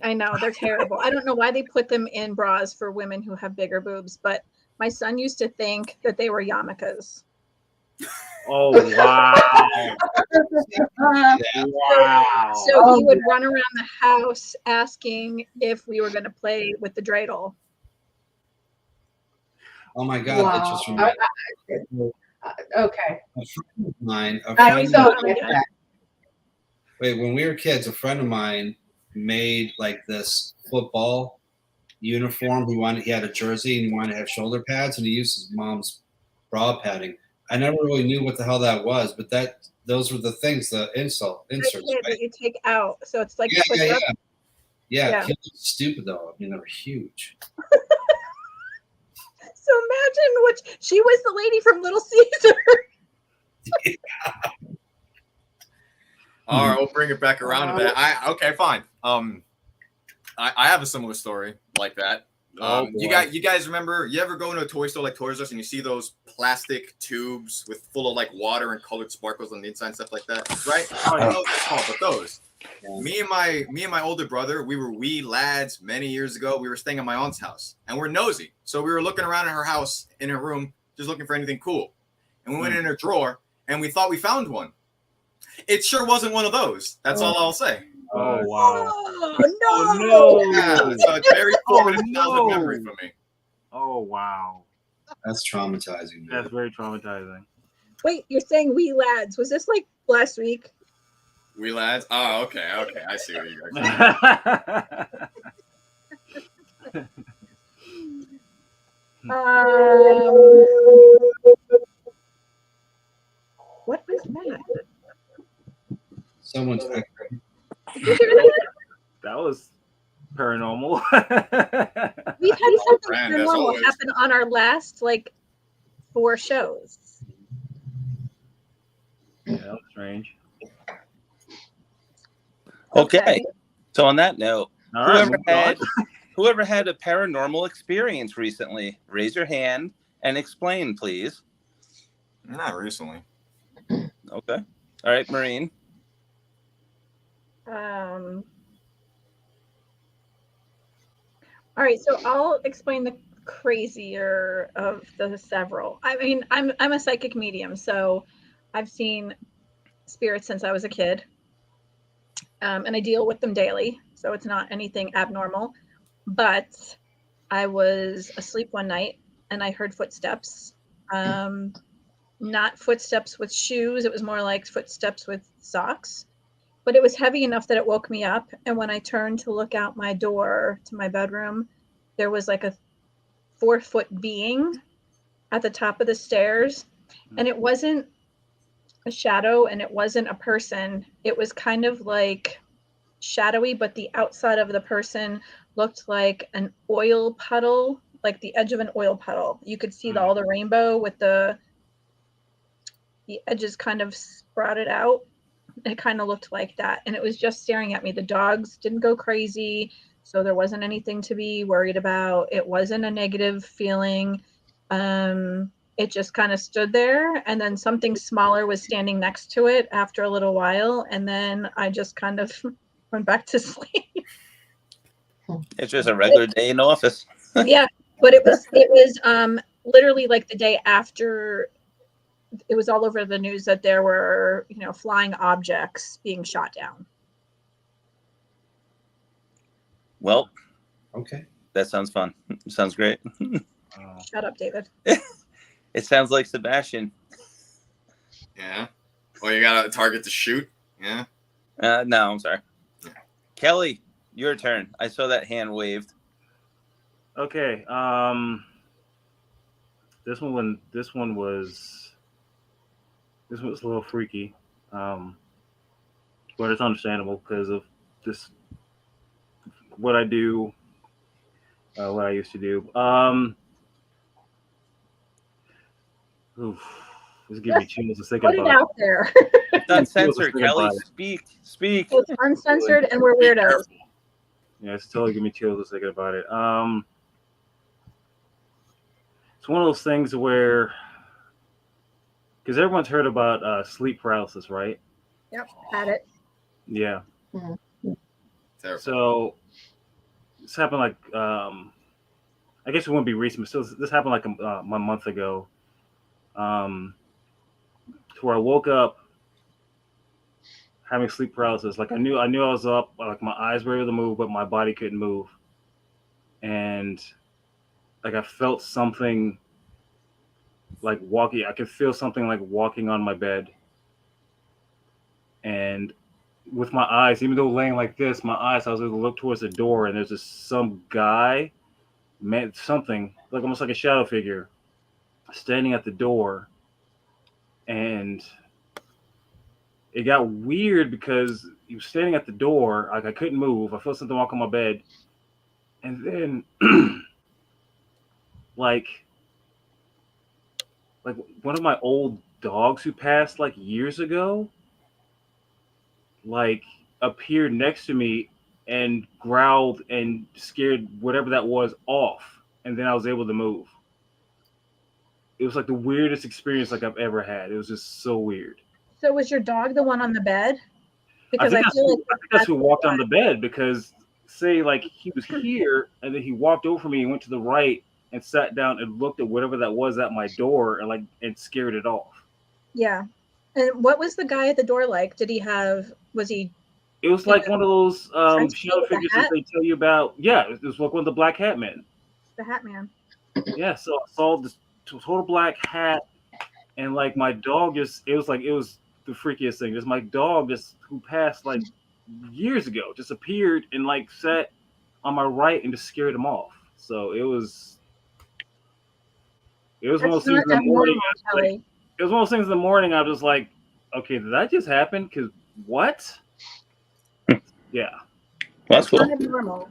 I know they're terrible. I don't know why they put them in bras for women who have bigger boobs, but my son used to think that they were yarmulkes. Oh wow. Wow. So he would run around the house asking if we were going to play with the dreidel. Oh my God, that just reminded me. Okay. A friend of mine. Wait, when we were kids, a friend of mine made like this football uniform. He had a jersey and he wanted to have shoulder pads, and he used his mom's bra padding. I never really knew what the hell that was, but those were the things, the inserts, That right? you take out. So it's like Yeah. Kids are stupid though. I mean, they were huge. So imagine what she was, the lady from Little Caesar. All right, we'll bring it back around to that. Okay, fine. I have a similar story like that. You guys remember? You ever go into a toy store like Toys R Us and you see those plastic tubes with full of like water and colored sparkles on the inside and stuff like that, right? I don't know what they're called, but those. Yeah. Me and my older brother, we were wee lads many years ago. We were staying at my aunt's house, and we're nosy, so we were looking around in her house, in her room, just looking for anything cool. And we went in her drawer, and we thought we found one. It sure wasn't one of those. That's all I'll say. Oh wow! Oh no! Yeah, so it's very formative childhood memory for me. Oh wow! That's traumatizing. Man. That's very traumatizing. Wait, you're saying we lads? Was this like last week? We lads? Oh, okay. I see what you guys What was that? Someone's Did you hear that? That was paranormal. We've had something Brand, as paranormal always. happen on our last 4 shows. Yeah, that was strange. Okay. So on that note, All right, whoever had a paranormal experience recently, raise your hand and explain, please. Not recently. Okay. All right, Maureen. All right, so I'll explain the crazier of the several. I mean, I'm a psychic medium, so I've seen spirits since I was a kid, and I deal with them daily, so it's not anything abnormal. but I was asleep one night and I heard footsteps. Not footsteps with shoes. It was more like footsteps with socks. But it was heavy enough that it woke me up. And when I turned to look out my door to my bedroom, there was like a 4-foot being at the top of the stairs. And it wasn't a shadow and it wasn't a person. It was kind of like shadowy, but the outside of the person looked like an oil puddle, like the edge of an oil puddle. You could see all the rainbow with the edges kind of sprouted out. It kind of looked like that. And it was just staring at me. The dogs didn't go crazy. So there wasn't anything to be worried about. It wasn't a negative feeling. It just kind of stood there. And then something smaller was standing next to it after a little while. And then I just kind of went back to sleep. It's just a regular day in the office. Yeah. But it was literally like the day after. It was all over the news that there were, flying objects being shot down. Well, Okay. that sounds fun. Sounds great. Shut up, David. It sounds like Sebastian. Yeah. Well, you got a target to shoot. Yeah. No, I'm sorry. Kelly, your turn. I saw that hand waved. Okay. This one was a little freaky, but it's understandable because of this, what I do, what I used to do. This gives me chills just thinking Put it about out there. It's uncensored, Kelly. Speak. It's uncensored and we're weirdos. Yeah, it's totally giving me chills just thinking about it. It's one of those things where, because everyone's heard about sleep paralysis, right? Yep, had it. Yeah. Mhm. So this happened like, I guess it wouldn't be recent, but still, this happened like a month ago. To where I woke up having sleep paralysis. Like I knew I was up, like my eyes were able to move, but my body couldn't move. And like I felt something like walking. I could feel something like walking on my bed. And with my eyes, even though laying like this, my eyes, I was able to look towards the door, and there's just some guy, man, something like almost like a shadow figure, standing at the door. And it got weird because he was standing at the door, like I couldn't move. I felt something walk on my bed, and then like one of my old dogs who passed like years ago, like appeared next to me and growled and scared whatever that was off, and then I was able to move. It was like the weirdest experience like I've ever had. It was just so weird. So was your dog the one on the bed? Because I think feel like that's who walked on the bed, because say like he was here and then he walked over me and went to the right and sat down and looked at whatever that was at my door and scared it off. Yeah. And what was the guy at the door like? Was he? It was like one of those shadow with a figures hat? that they tell you about. Yeah, it was like one of the black hat men. The Hat Man. Yeah, so I saw this total black hat, and like my dog it was the freakiest thing. Just my dog who passed like years ago just appeared and like sat on my right and just scared him off. So it was one of those things in the morning. It was one of those things in the morning. I was like, okay, did that just happen? Because what? Yeah. That's cool. Kind of normal.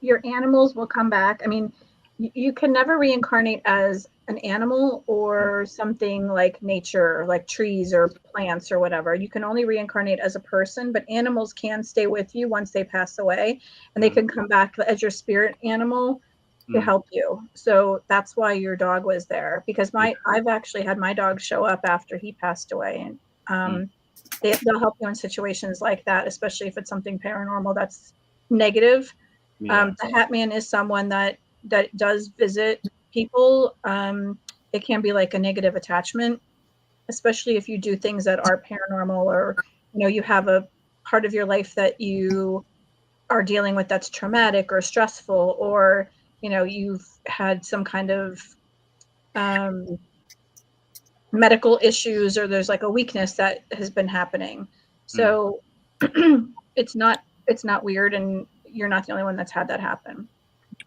Your animals will come back. I mean, you can never reincarnate as an animal or something like nature, like trees or plants or whatever. You can only reincarnate as a person, but animals can stay with you once they pass away, and they can come back as your spirit animal to help you. So that's why your dog was there, because I've actually had my dog show up after he passed away, and they'll help you in situations like that, especially if it's something paranormal that's negative. Yeah. The Hat Man is someone that does visit people. It can be like a negative attachment, especially if you do things that are paranormal, or you have a part of your life that you are dealing with that's traumatic or stressful, or, you know, you've had some kind of medical issues, or there's like a weakness that has been happening. So it's not weird, and you're not the only one that's had that happen.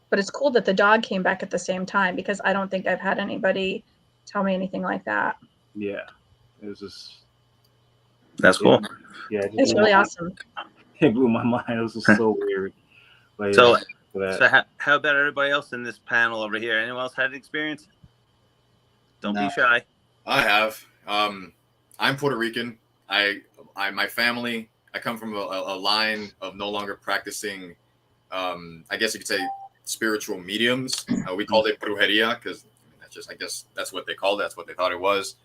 But it's cool that the dog came back at the same time, because I don't think I've had anybody tell me anything like that. Yeah, it was just. That's cool. Yeah, It's really awesome. It blew my mind. It was just so weird. But So, yeah, so how about everybody else in this panel over here? Anyone else had an experience? Don't be shy. I have. I'm Puerto Rican. My family. I come from a line of no longer practicing. I guess you could say spiritual mediums. We called it brujeria because that's just. I guess that's what they called it. That's what they thought it was.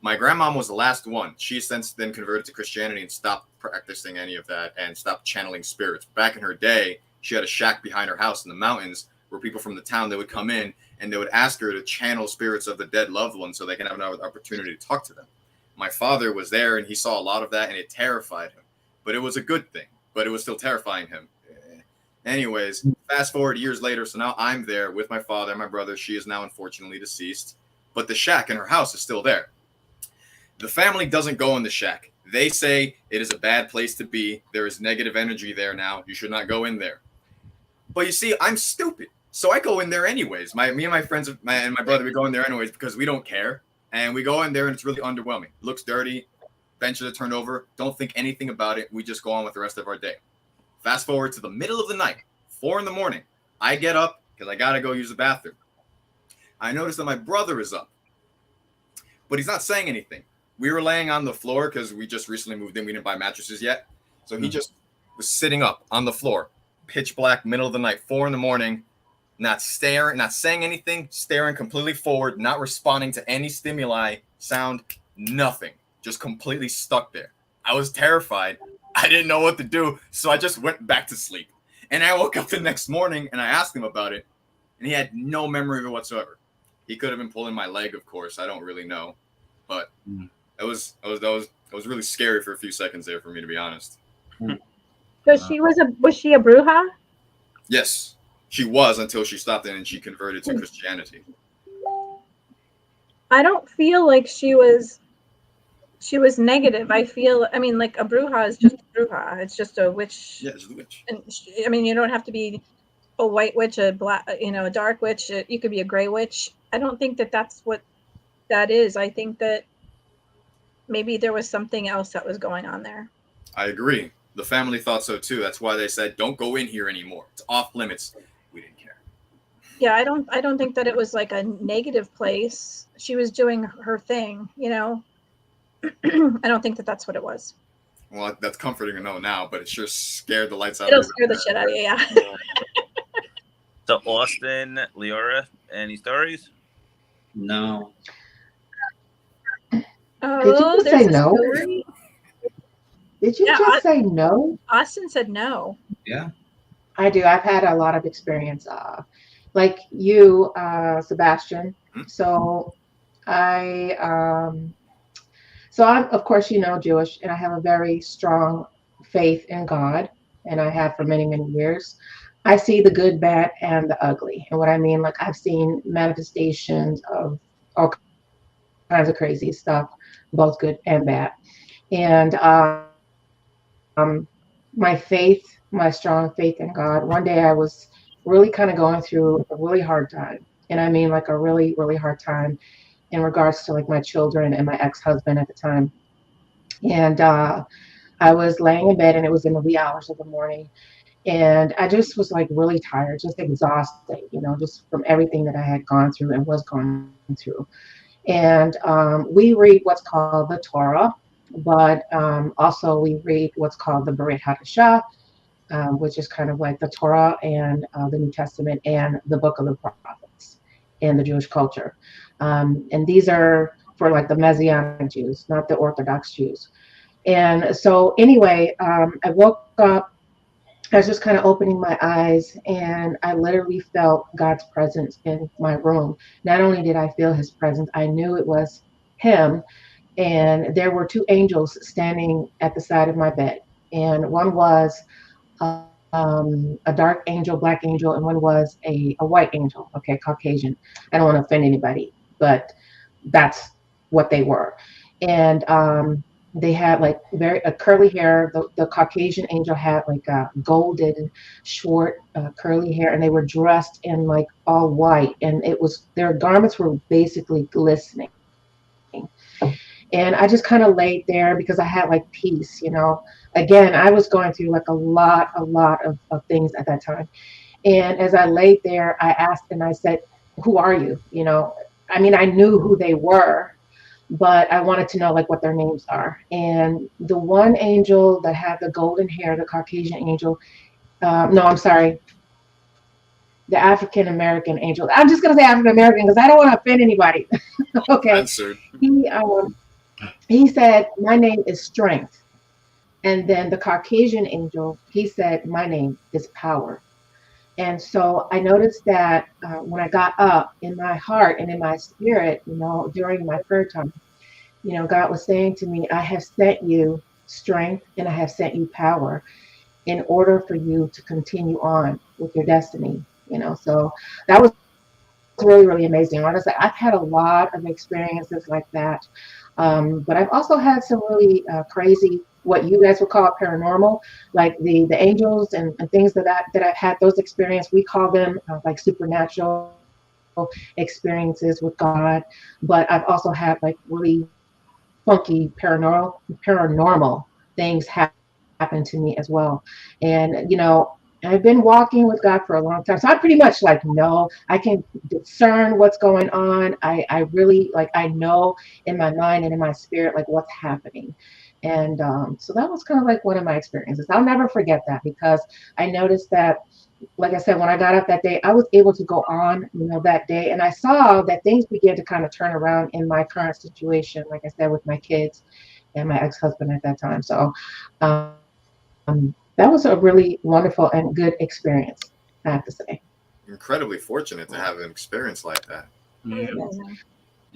My grandmom was the last one. She since then converted to Christianity and stopped practicing any of that and stopped channeling spirits. Back in her day, she had a shack behind her house in the mountains where people from the town, they would come in and they would ask her to channel spirits of the dead loved ones so they can have another opportunity to talk to them. My father was there and he saw a lot of that and it terrified him. But it was a good thing, but it was still terrifying him. Anyways, fast forward years later, so now I'm there with my father and my brother. She is now unfortunately deceased, but the shack in her house is still there. The family doesn't go in the shack. They say it is a bad place to be. There is negative energy there now. You should not go in there. But you see, I'm stupid. So I go in there anyways. Me and my friends and my brother, we go in there anyways because we don't care. And we go in there and it's really underwhelming. It looks dirty. Benches are turned over. Don't think anything about it. We just go on with the rest of our day. Fast forward to the middle of the night, 4 a.m. I get up because I got to go use the bathroom. I notice that my brother is up, but he's not saying anything. We were laying on the floor because we just recently moved in. We didn't buy mattresses yet. So he just was sitting up on the floor, pitch black, middle of the night, 4 a.m, not staring, not saying anything, staring completely forward, not responding to any stimuli, sound, nothing. Just completely stuck there. I was terrified. I didn't know what to do. So I just went back to sleep. And I woke up the next morning and I asked him about it. And he had no memory of it whatsoever. He could have been pulling my leg, of course. I don't really know. But it was really scary for a few seconds there for me, to be honest. So was she a bruja? Yes, she was until she stopped and she converted to Christianity. I don't feel like she was negative. I mean, like a bruja is just a bruja. It's just a witch. Yeah, she's a witch. And I mean, you don't have to be a white witch, a black, a dark witch. You could be a gray witch. I don't think that that's what that is. I think that maybe there was something else that was going on there. I agree. The family thought so too. That's why they said, "Don't go in here anymore. It's off limits." We didn't care. Yeah, I don't think that it was like a negative place. She was doing her thing, I don't think that that's what it was. Well, that's comforting to know now, but it sure scared the lights out. It'll scare the shit out of you, yeah. So Austin, Leora, any stories? No. Oh, Did you just say no? Story? Did you just say no? Austin said no. Yeah. I do. I've had a lot of experience, like you, Sebastian. So I'm, of course, Jewish, and I have a very strong faith in God, and I have for many, many years. I see the good, bad, and the ugly. And what I mean, like I've seen manifestations of all kinds of crazy stuff, both good and bad. And my strong faith in God. One day I was really kind of going through a really hard time. And I mean like a really, really hard time in regards to like my children and my ex-husband at the time. And I was laying in bed and it was in the wee hours of the morning. And I just was like really tired, just exhausted, just from everything that I had gone through and was going through. And we read what's called the Torah, but also we read what's called the Brit Hadashah, which is kind of like the Torah and the New Testament and the Book of the Prophets in the Jewish culture. And these are for like the Messianic Jews, not the Orthodox Jews. And so anyway, I woke up, I was just kind of opening my eyes and I literally felt God's presence in my room. Not only did I feel his presence, I knew it was him. And there were 2 angels standing at the side of my bed. And one was a dark angel, black angel, and one was a white angel. Okay, Caucasian. I don't want to offend anybody, but that's what they were. And they had like very curly hair. The Caucasian angel had like a golden, short, curly hair, and they were dressed in like all white, and it was their garments were basically glistening. And I just kind of laid there because I had like peace, you know. Again, I was going through like a lot of things at that time. And as I laid there, I asked and I said, who are you? You know, I mean, I knew who they were, but I wanted to know like what their names are. And the one angel that had the golden hair, the Caucasian angel, no, I'm sorry, the African American angel. I'm just gonna say African American because I don't want to offend anybody. Okay. Answered. He said, my name is Strength. And then the Caucasian angel, he said, my name is Power. And so I noticed that when I got up in my heart and in my spirit, you know, during my prayer time, you know, God was saying to me, I have sent you strength and I have sent you power in order for you to continue on with your destiny, you know. So that was really amazing. Honestly, I've had a lot of experiences like that. But I've also had some really crazy, what you guys would call paranormal, like the angels and things that I've had those experiences. We call them like supernatural experiences with God. But I've also had like really funky paranormal things happen to me as well. And you know, I've been walking with God for a long time, so I pretty much like know, I can discern what's going on. I really like, I know in my mind and in my spirit like what's happening. And so that was kind of like one of my experiences. I'll never forget that because I noticed that, like I said, when I got up that day, I was able to go on, you know, that day, and I saw that things began to kind of turn around in my current situation, like I said, with my kids and my ex-husband at that time. So that was a really wonderful and good experience, I have to say. Incredibly fortunate to have an experience like that. Yeah.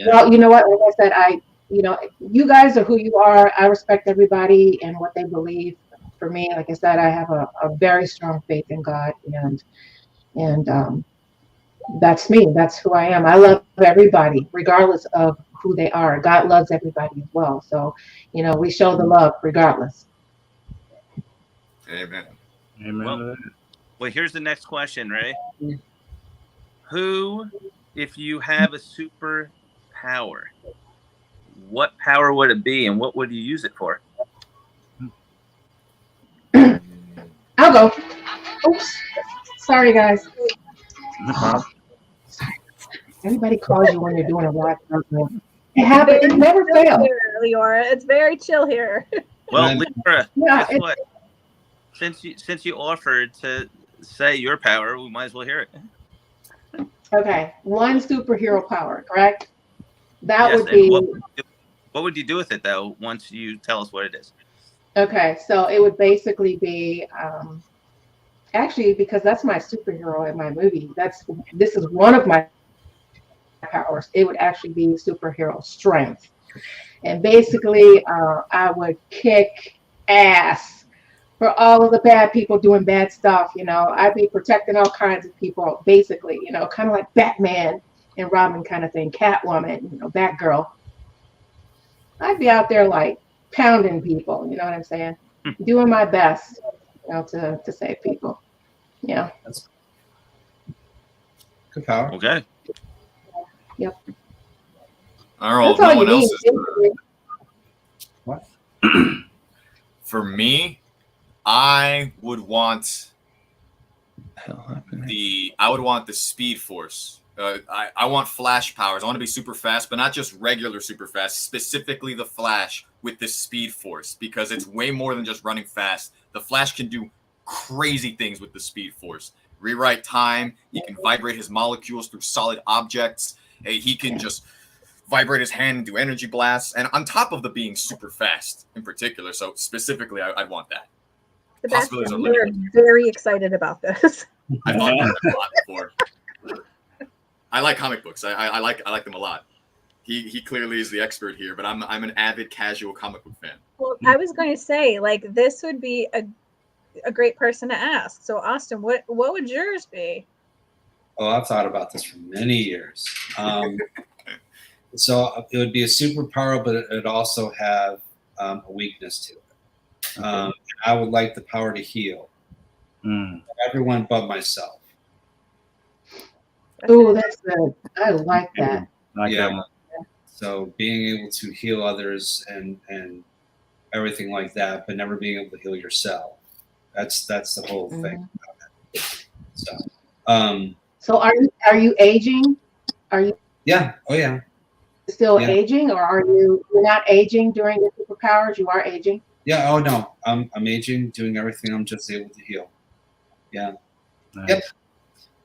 Well, you know what? Like I said, you know, you guys are who you are. I respect everybody and what they believe. For me, like I said, I have a very strong faith in God, and that's me. That's who I am. I love everybody, regardless of who they are. God loves everybody as well. So, you know, we show the love regardless. Amen. Amen. Well, here's the next question, Ray. Who, if you have a superpower, what power would it be and what would you use it for? I'll go. Oops. Sorry, guys. Everybody calls you when you're doing a live program. It happens. It never fails. Leora, it's very chill here. Well, Leora, Yeah, guess what? Since you offered to say your power, we might as well hear it. Okay, one superhero power, correct? That Yes, would be what would you do with it though? Once you tell us what it is. okay. So it would basically be actually, because that's my superhero in my movie. This is one of my powers. It would actually be superhero strength, and basically, I would kick ass for all of the bad people doing bad stuff. You know, I'd be protecting all kinds of people, basically. You know, kind of like Batman and Robin kind of thing, Catwoman, you know, Batgirl. I'd be out there like pounding people. You know what I'm saying? Doing my best, you know, to save people. Yeah. That's good power. Okay. Yep. All right. That's all No you one need. else is. What? For me, I would want the Speed Force. I want Flash powers. I want to be super fast, but not just regular super fast. Specifically, the Flash with the Speed Force, because it's way more than just running fast. The Flash can do crazy things with the Speed Force. Rewrite time. He can vibrate his molecules through solid objects. He can just vibrate his hand and do energy blasts. And on top of the being super fast in particular. So specifically, I'd want that. Possibilities are Sebastian, we're limited. very excited about this. I've thought about that a lot before. I like comic books. I like them a lot. He clearly is the expert here, but I'm an avid casual comic book fan. Well, I was going to say, like, this would be a a great person to ask. So Austin, what would yours be? Oh, I've thought about this for many years. So it would be a superpower, but it'd also have a weakness to it. I would like the power to heal everyone but myself. Oh, that's good. I like that. Yeah. So being able to heal others and everything like that, but never being able to heal yourself. That's the whole thing about it. So are you aging? Are you? Yeah. Oh yeah. Still aging, or are you're not aging during your superpowers? You are aging. Yeah. Oh no, I'm aging, doing everything. I'm just able to heal. Yeah. Nice. Yep.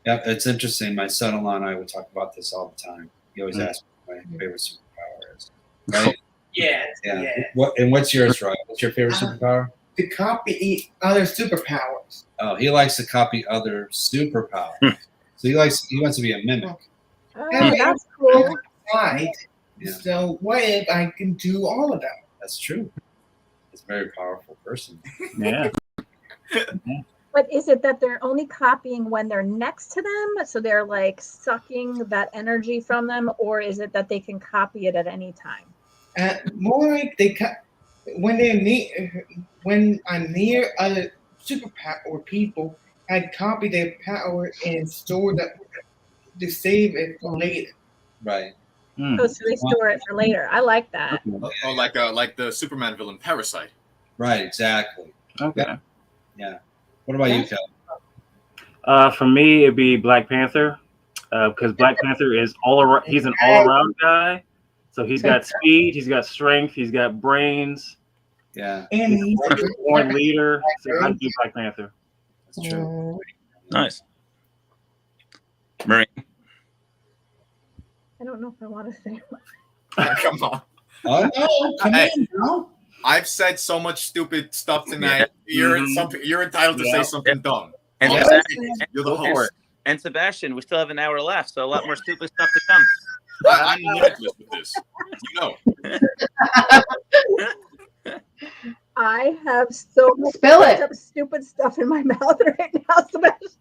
Yep. It's interesting. My son-in-law and I would talk about this all the time. He always asks me what my favorite superpower is. Right? Yeah. What's yours, Roy? What's your favorite superpower? To copy other superpowers. Oh, he likes to copy other superpowers. So he wants to be a mimic. Oh, that's cool. Right. Yeah. So what if I can do all of them? That's true. It's a very powerful person. Yeah. But is it that they're only copying when they're next to them, so they're like sucking that energy from them, or is it that they can copy it at any time? More like when I'm near other superpower or people, I copy their power and store that to save it for later. Right. Oh, so they store it for later. I like that. Oh, like the Superman villain Parasite. Right. Exactly. Okay. Yeah. What about you, Kelly? For me, it'd be Black Panther, because Black Panther is he's an all-around guy. So he's got speed, he's got strength, he's got brains. Yeah. And he's a born leader. So I'd do Black Panther. That's true. Nice. Maureen. I don't know if I want to say. Come on. Oh no! Come in, bro. I've said so much stupid stuff tonight. You're entitled to say something dumb. And you're the host. And Sebastian, we still have an hour left, so a lot more stupid stuff to come. I'm limitless with this. You know. I have so much stupid stuff in my mouth right now, Sebastian.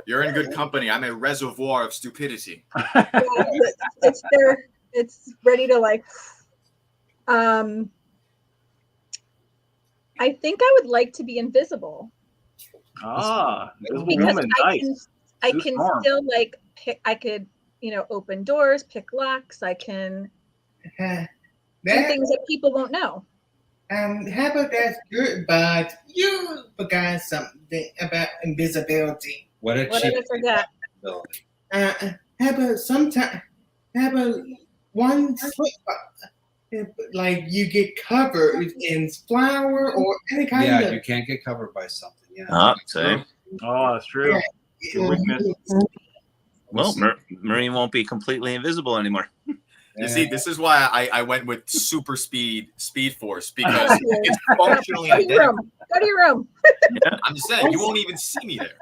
You're in good company. I'm a reservoir of stupidity. It's there. It's ready to like. I think I would like to be invisible. Because I can still like pick. I could, open doors, pick locks. I can do things that people won't know. How about that's good, but you forgot something about invisibility. What did I forget? How about one slip up, like you get covered in flour or any kind of. Yeah, you can't get covered by something. Yeah. Same. Oh, that's true. Yeah. Well, Maureen won't be completely invisible anymore. You see, this is why I went with super speed force, because it's functionally identical. Go to your room. I'm just saying, you won't even see me there.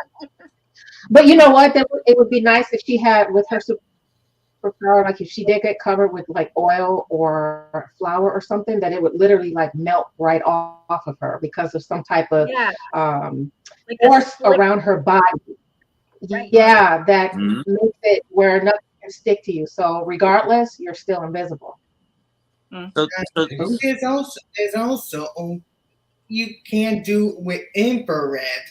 But you know what? It would be nice if she had with her superpower, like if she did get covered with like oil or flour or something, that it would literally like melt right off of her because of some type of like force around her body. Right. Yeah, that makes it where nothing can stick to you. So regardless, you're still invisible. There's also you can't do with infrared.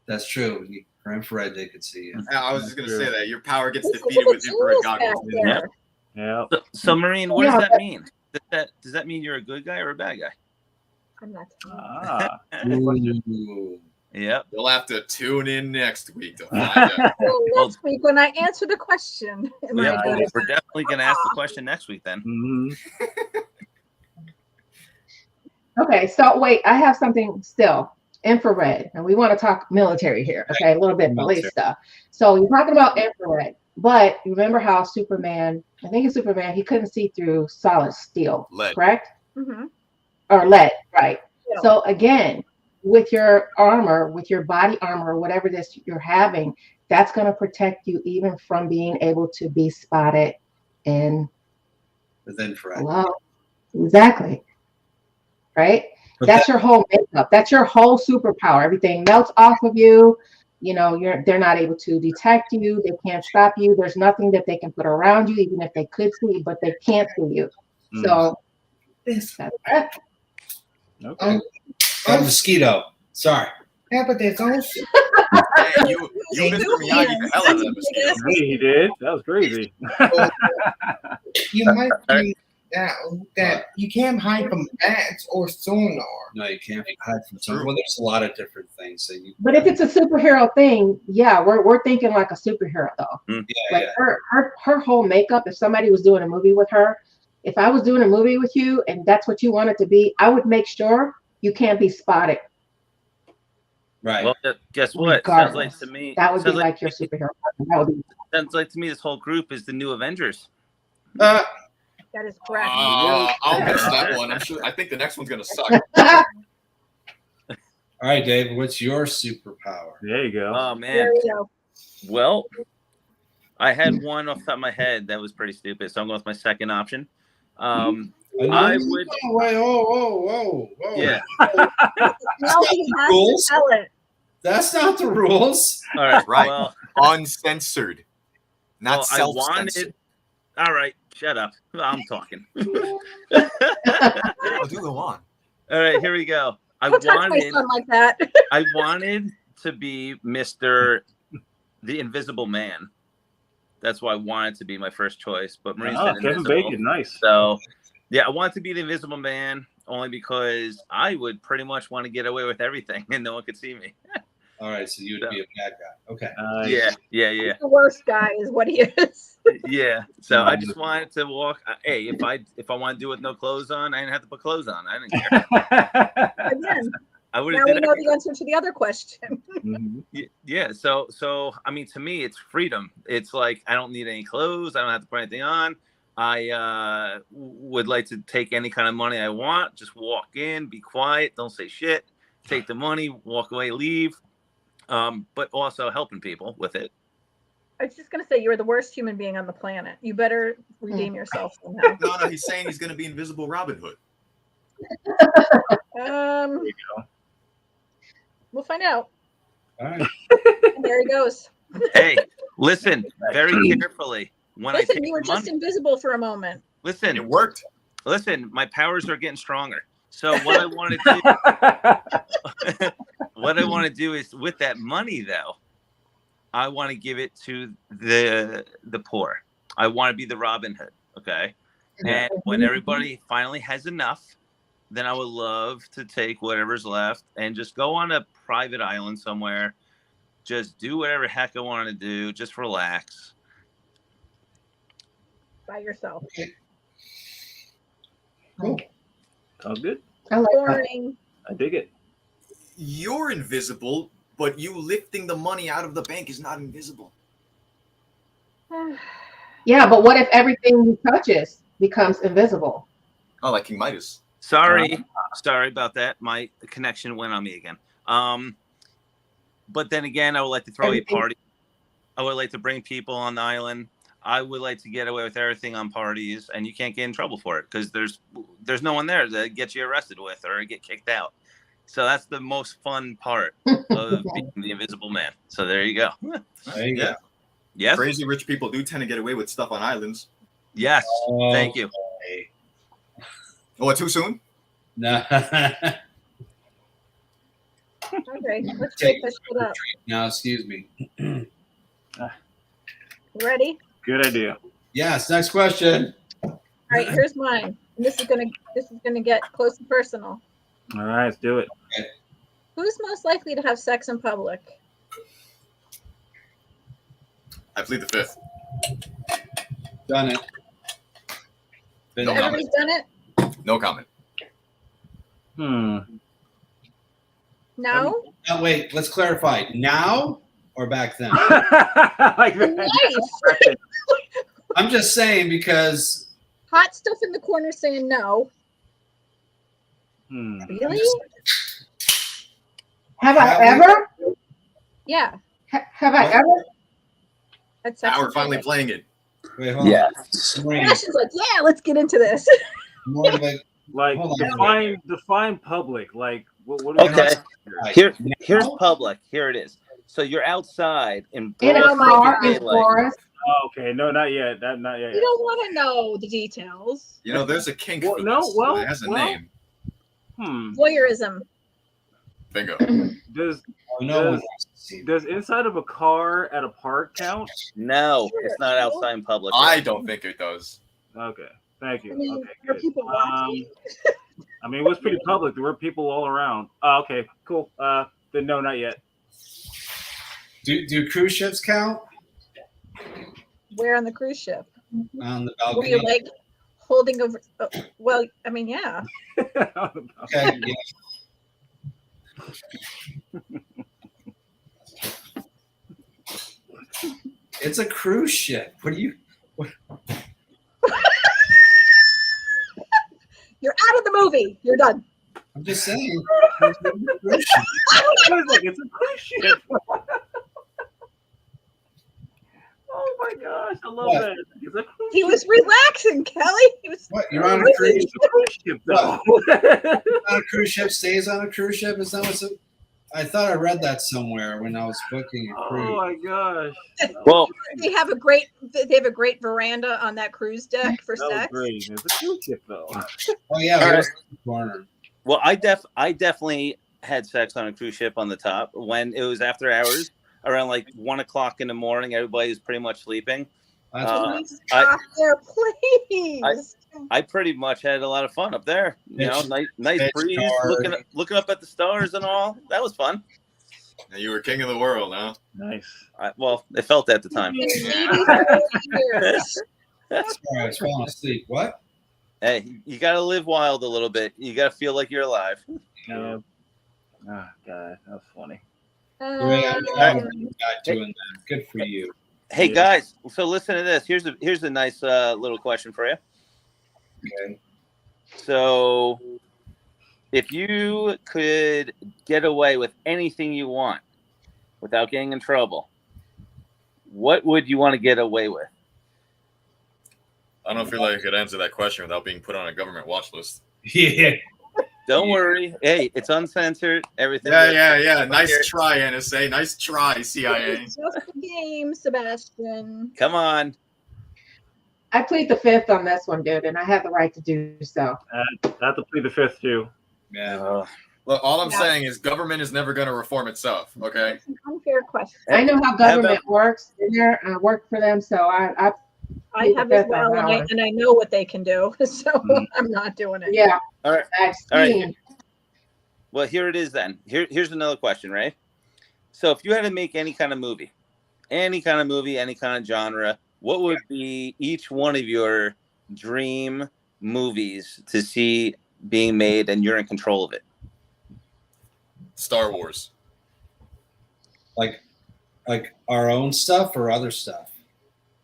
That's true. For infrared, they could see you. I was just going to say that your power gets defeated with infrared goggles. Yeah. So Maureen, what does that mean? Does that mean you're a good guy or a bad guy? I'm not. Yep. You'll have to tune in next week to find out. Next week when I answer the question. Yeah, we're definitely going to ask the question next week then. Okay, so wait, I have something still. Infrared, and we want to talk military here. Okay, a little bit police stuff. So you're talking about infrared, but remember how Superman, I think it's Superman, he couldn't see through solid steel, correct? Mm-hmm. Or lead, right? Yeah. So again, with your armor, with your body armor, or whatever this you're having, that's going to protect you even from being able to be spotted in with infrared. Hello? Exactly. Right? That's your whole makeup. That's your whole superpower. Everything melts off of you. You know, they're not able to detect you. They can't stop you. There's nothing that they can put around you, even if they could see, but they can't see you. So This. that's it. Okay. Oh, mosquito. Sorry. Yeah, but there's also Man, you Mr. Miyagi the hell out of that mosquito. He did. That was crazy. you might think that you can't hide from bats or sonar. No, you can't hide from someone. Well, there's a lot of different things. So you, But if it's a superhero thing, yeah, we're thinking like a superhero though. yeah, Like yeah. her whole makeup. If somebody was doing a movie with her, if I was doing a movie with you and that's what you wanted to be, I would make sure you can't be spotted. Right. Well, guess what? Regardless. Sounds like to me. That would be sounds like your superhero. That would be. Sounds like to me this whole group is the new Avengers. That is correct. I'll miss that one. I'm sure. I think the next one's gonna suck. All right, Dave. What's your superpower? There you go. Oh man. There we go. Well, I had one off the top of my head that was pretty stupid, so I'm going with my second option. I would. Wait, whoa. Yeah. Now he has to Rules? tell it. That's not the rules. All right. Right. Well, Uncensored, not I self-censored. wanted. All right. Shut up. I'm talking. Oh, do go on. All right. Here we go. Don't touch my son like that. I wanted to be Mr. the Invisible Man. That's why I wanted to be my first choice. But Maureen said Kevin invisible. Bacon, nice. So, yeah, I wanted to be the Invisible Man only because I would pretty much want to get away with everything and no one could see me. All right, so you would be a bad guy. Okay. Yeah. The worst guy is what he is. Yeah. So I just wanted to walk. Hey, if I want to do it with no clothes on, I didn't have to put clothes on. I didn't care. Again, I would now have we did know everything. the answer to the other question. Yeah. So I mean, to me, it's freedom. It's like I don't need any clothes. I don't have to put anything on. I would like to take any kind of money I want. Just walk in, be quiet, don't say shit. Take the money, walk away, leave. But also helping people with it. I was just gonna say you're the worst human being on the planet. You better redeem yourself somehow. No, he's saying he's gonna be Invisible Robin Hood. There you go. We'll find out. All right. And there he goes. Hey, listen very carefully. When I Listen, take you were the just money, invisible for a moment. listen, It worked. listen, my powers are getting stronger. So what I want to do, what I want to do is with that money though, I want to give it to the poor. I want to be the Robin Hood. Okay. And when everybody finally has enough, then I would love to take whatever's left and just go on a private island somewhere. Just do whatever heck I want to do. Just relax. By yourself. Cool. Sounds good. I like that. Boring. I dig it. You're invisible, but you lifting the money out of the bank is not invisible. Yeah, but what if everything he touches becomes invisible? Oh, like King Midas. Sorry about that. My connection went on me again. But then again, I would like to throw a party. I would like to bring people on the island. I would like to get away with everything on parties, and you can't get in trouble for it because there's no one there to get you arrested with or get kicked out. So that's the most fun part of being the Invisible Man. So there you go. There you go. Yes. Crazy rich people do tend to get away with stuff on islands. Yes. Thank you. Okay. Oh, too soon? No. Okay, let's take this shit up. Now, excuse me. Ready? Good idea. Yes. Next question. All right, here's mine. And this is gonna get close and personal. All right, let's do it. Who's most likely to have sex in public? I plead the fifth. Done it. Been No done. Everybody's done it? No comment. No? Now, wait. Let's clarify. Now or back then? Like that. Nice. I'm just saying because Hot stuff in the corner saying no. Really? Have I ever? Yeah. Have I ever? Had sex Now we're in finally public. playing it. wait, hold Yeah. on. Maureen, Ashton's like, yeah, let's get into this. more like Like Hold on. define public. Like what are we Okay. talking Here's public. Here it is. So you're outside in In a broad car naked in daylight. forest. Oh, okay, no, not yet. Not yet. You don't want to know the details. You know, there's a kink Well, for no, this. well, It has a well. name. Voyeurism. Bingo. Does No one does, wants to see. does inside of a car at a park count? No, it's not outside in public. I don't think it does. Okay, thank you. I mean, Okay, are good. people watching? I mean, it was pretty public. There were people all around. Okay, cool. Then no, not yet. Do cruise ships count Where on the cruise ship? on the Were balcony? you like holding over? Well, I mean, yeah. Okay, yeah. It's a cruise ship. What do you? You're out of the movie. You're done. I'm just saying. It's a cruise ship. It's a cruise ship. Oh my gosh, I love What? that. It's a cruise He ship. was relaxing, Kelly. He was. What? You're on a cruise It's a cruise ship, though. on a cruise ship stays on a cruise ship. Is that what's? I thought I read that somewhere when I was booking a cruise. Oh my gosh. Well, They have a great veranda on that cruise deck for That was sex. great. It's a cruise ship, though. Oh yeah, All we right. was in the corner. well, I definitely had sex on a cruise ship on the top when it was after hours, around like 1 o'clock in the morning. Everybody was pretty much sleeping. That's Please stop there, please. I pretty much had a lot of fun up there. You know, nice Pitch breeze, dark. looking up at the stars and all. That was fun. And you were king of the world, huh? Nice. Well, it felt at the time. In 84 years. Sorry, I was falling asleep. What? Hey, you got to live wild a little bit. You got to feel like you're alive. Yeah. Oh god, that was funny. Yeah, I'm not doing that. Good for you. Hey Yeah. guys, so listen to this. Here's a nice little question for you. Okay. So, if you could get away with anything you want without getting in trouble, what would you want to get away with? I don't feel like I could answer that question without being put on a government watch list. Yeah. Don't worry. Hey, it's uncensored. Everything. Yeah. Nice try, NSA. Nice try, CIA. It's just a game, Sebastian. Come on. I plead the fifth on this one, dude, and I have the right to do so. I have to plead the fifth too. Yeah. Look, all I'm Yeah. saying is government is never going to reform itself. Okay. It's an unfair question. I know how government works. There, I work for them, so I I have as well, and I know what they can do, so I'm not doing it. yeah. All right. I've All right. seen. Well, here it is then. Here's another question, right? So, if you had to make any kind of movie, any kind of genre, what would be each one of your dream movies to see being made, and you're in control of it? Star Wars. Like our own stuff or other stuff.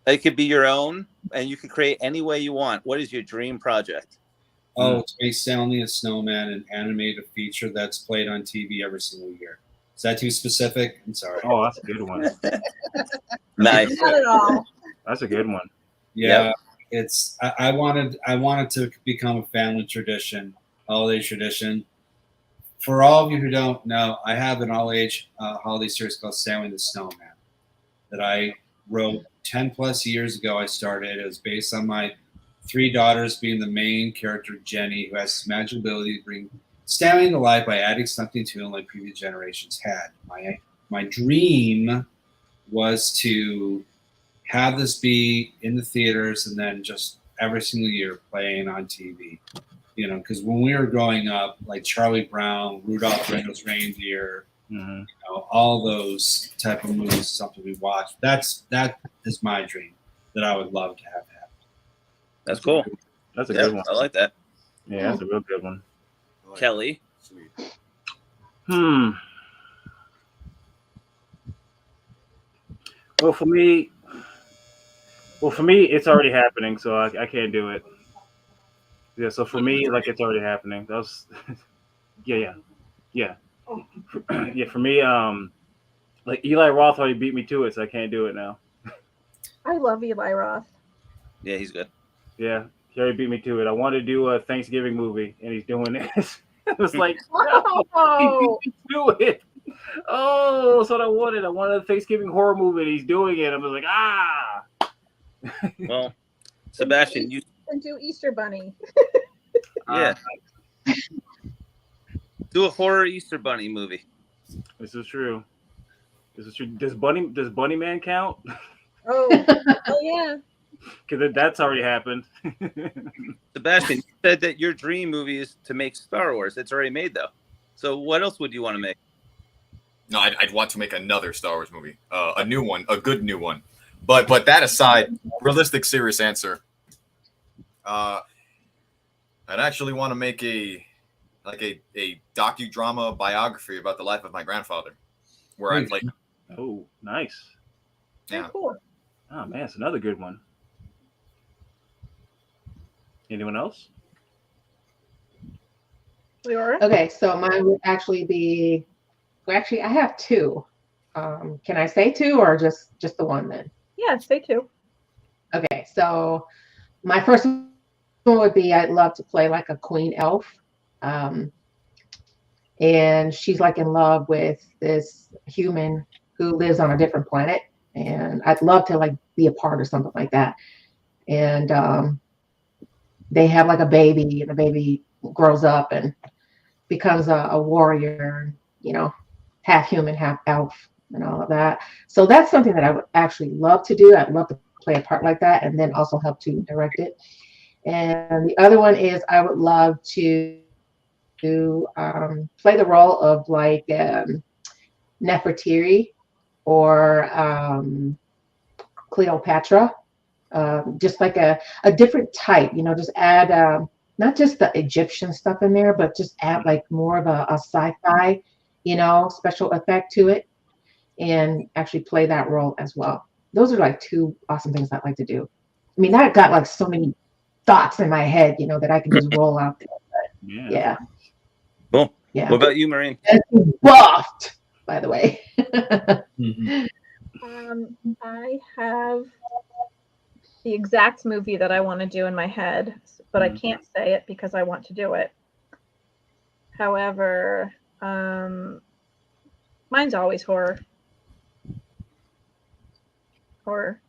It could be your own, and you can create any way you want. What is your dream project? Oh, it's based Stanley and Snowman, an animated feature that's played on TV every single year. Is that too specific? I'm sorry. Oh, that's a good one. Nice. Not at all. That's a good one. Yeah, it's I wanted to become a family tradition, holiday tradition. For all of you who don't know, I have an all-age holiday series called Stanley the Snowman that I wrote 10 plus years ago. I started. It was based on my 3 daughters being the main character, Jenny, who has this magical ability to bring Stanley into life by adding something to him like previous generations had. My dream was to have this be in the theaters and then just every single year playing on TV. You know, because when we were growing up, like Charlie Brown, Rudolph the Red-Nosed Reindeer, Mm-hmm. you know, all those type of movies, something we watched. That is my dream that I would love to have happen. That's cool. That's a Yeah, good one. I like that. Yeah, that's a real good one. Kelly. Sweet. Well, for me, it's already happening, so I can't do it. Yeah, so for me, like it's already happening. That was, yeah. Yeah, for me, like Eli Roth already beat me to it, so I can't do it now. I love Eli Roth. Yeah, he's good. Yeah, he already beat me to it. I wanted to do a Thanksgiving movie, and he's doing this. It was like, no, he beat me to it. Oh, that's what I wanted. I wanted a Thanksgiving horror movie, and he's doing it. I was like, ah. Well, Sebastian, you And do Easter Bunny. yeah. Do a horror Easter Bunny movie. This is true. This is true. Does Bunny Man count? Oh, oh yeah. Because that's already happened. Sebastian, you said that your dream movie is to make Star Wars. It's already made, though. So what else would you want to make? No, I'd want to make another Star Wars movie, a new one, a good new one. But that aside, realistic, serious answer. I'd actually want to make a docudrama biography about the life of my grandfather, where I'd like. Oh, nice. Very Yeah. cool. Oh man, it's another good one. Anyone else? Leora? Okay, so mine would actually be. Well, actually, I have two. Can I say two or just the one then? Yeah, say two. Okay, so my first one would be I'd love to play like a queen elf. And she's like in love with this human who lives on a different planet. And I'd love to like be a part of something like that. And they have like a baby, and the baby grows up and becomes a warrior, you know, half human, half elf and all of that. So that's something that I would actually love to do. I'd love to play a part like that and then also help to direct it. And the other one is I would love to play the role of like Nefertiti or Cleopatra, just like a different type, you know, just add not just the Egyptian stuff in there, but just add like more of a sci-fi, you know, special effect to it and actually play that role as well. Those are like two awesome things I'd like to do. I mean, I've got like so many thoughts in my head, you know, that I can just roll out there. But, yeah. Cool. Yeah. What about you, Maureen? Buffed, by the way. I have the exact movie that I want to do in my head, but I can't say it because I want to do it. However, mine's always horror. Horror.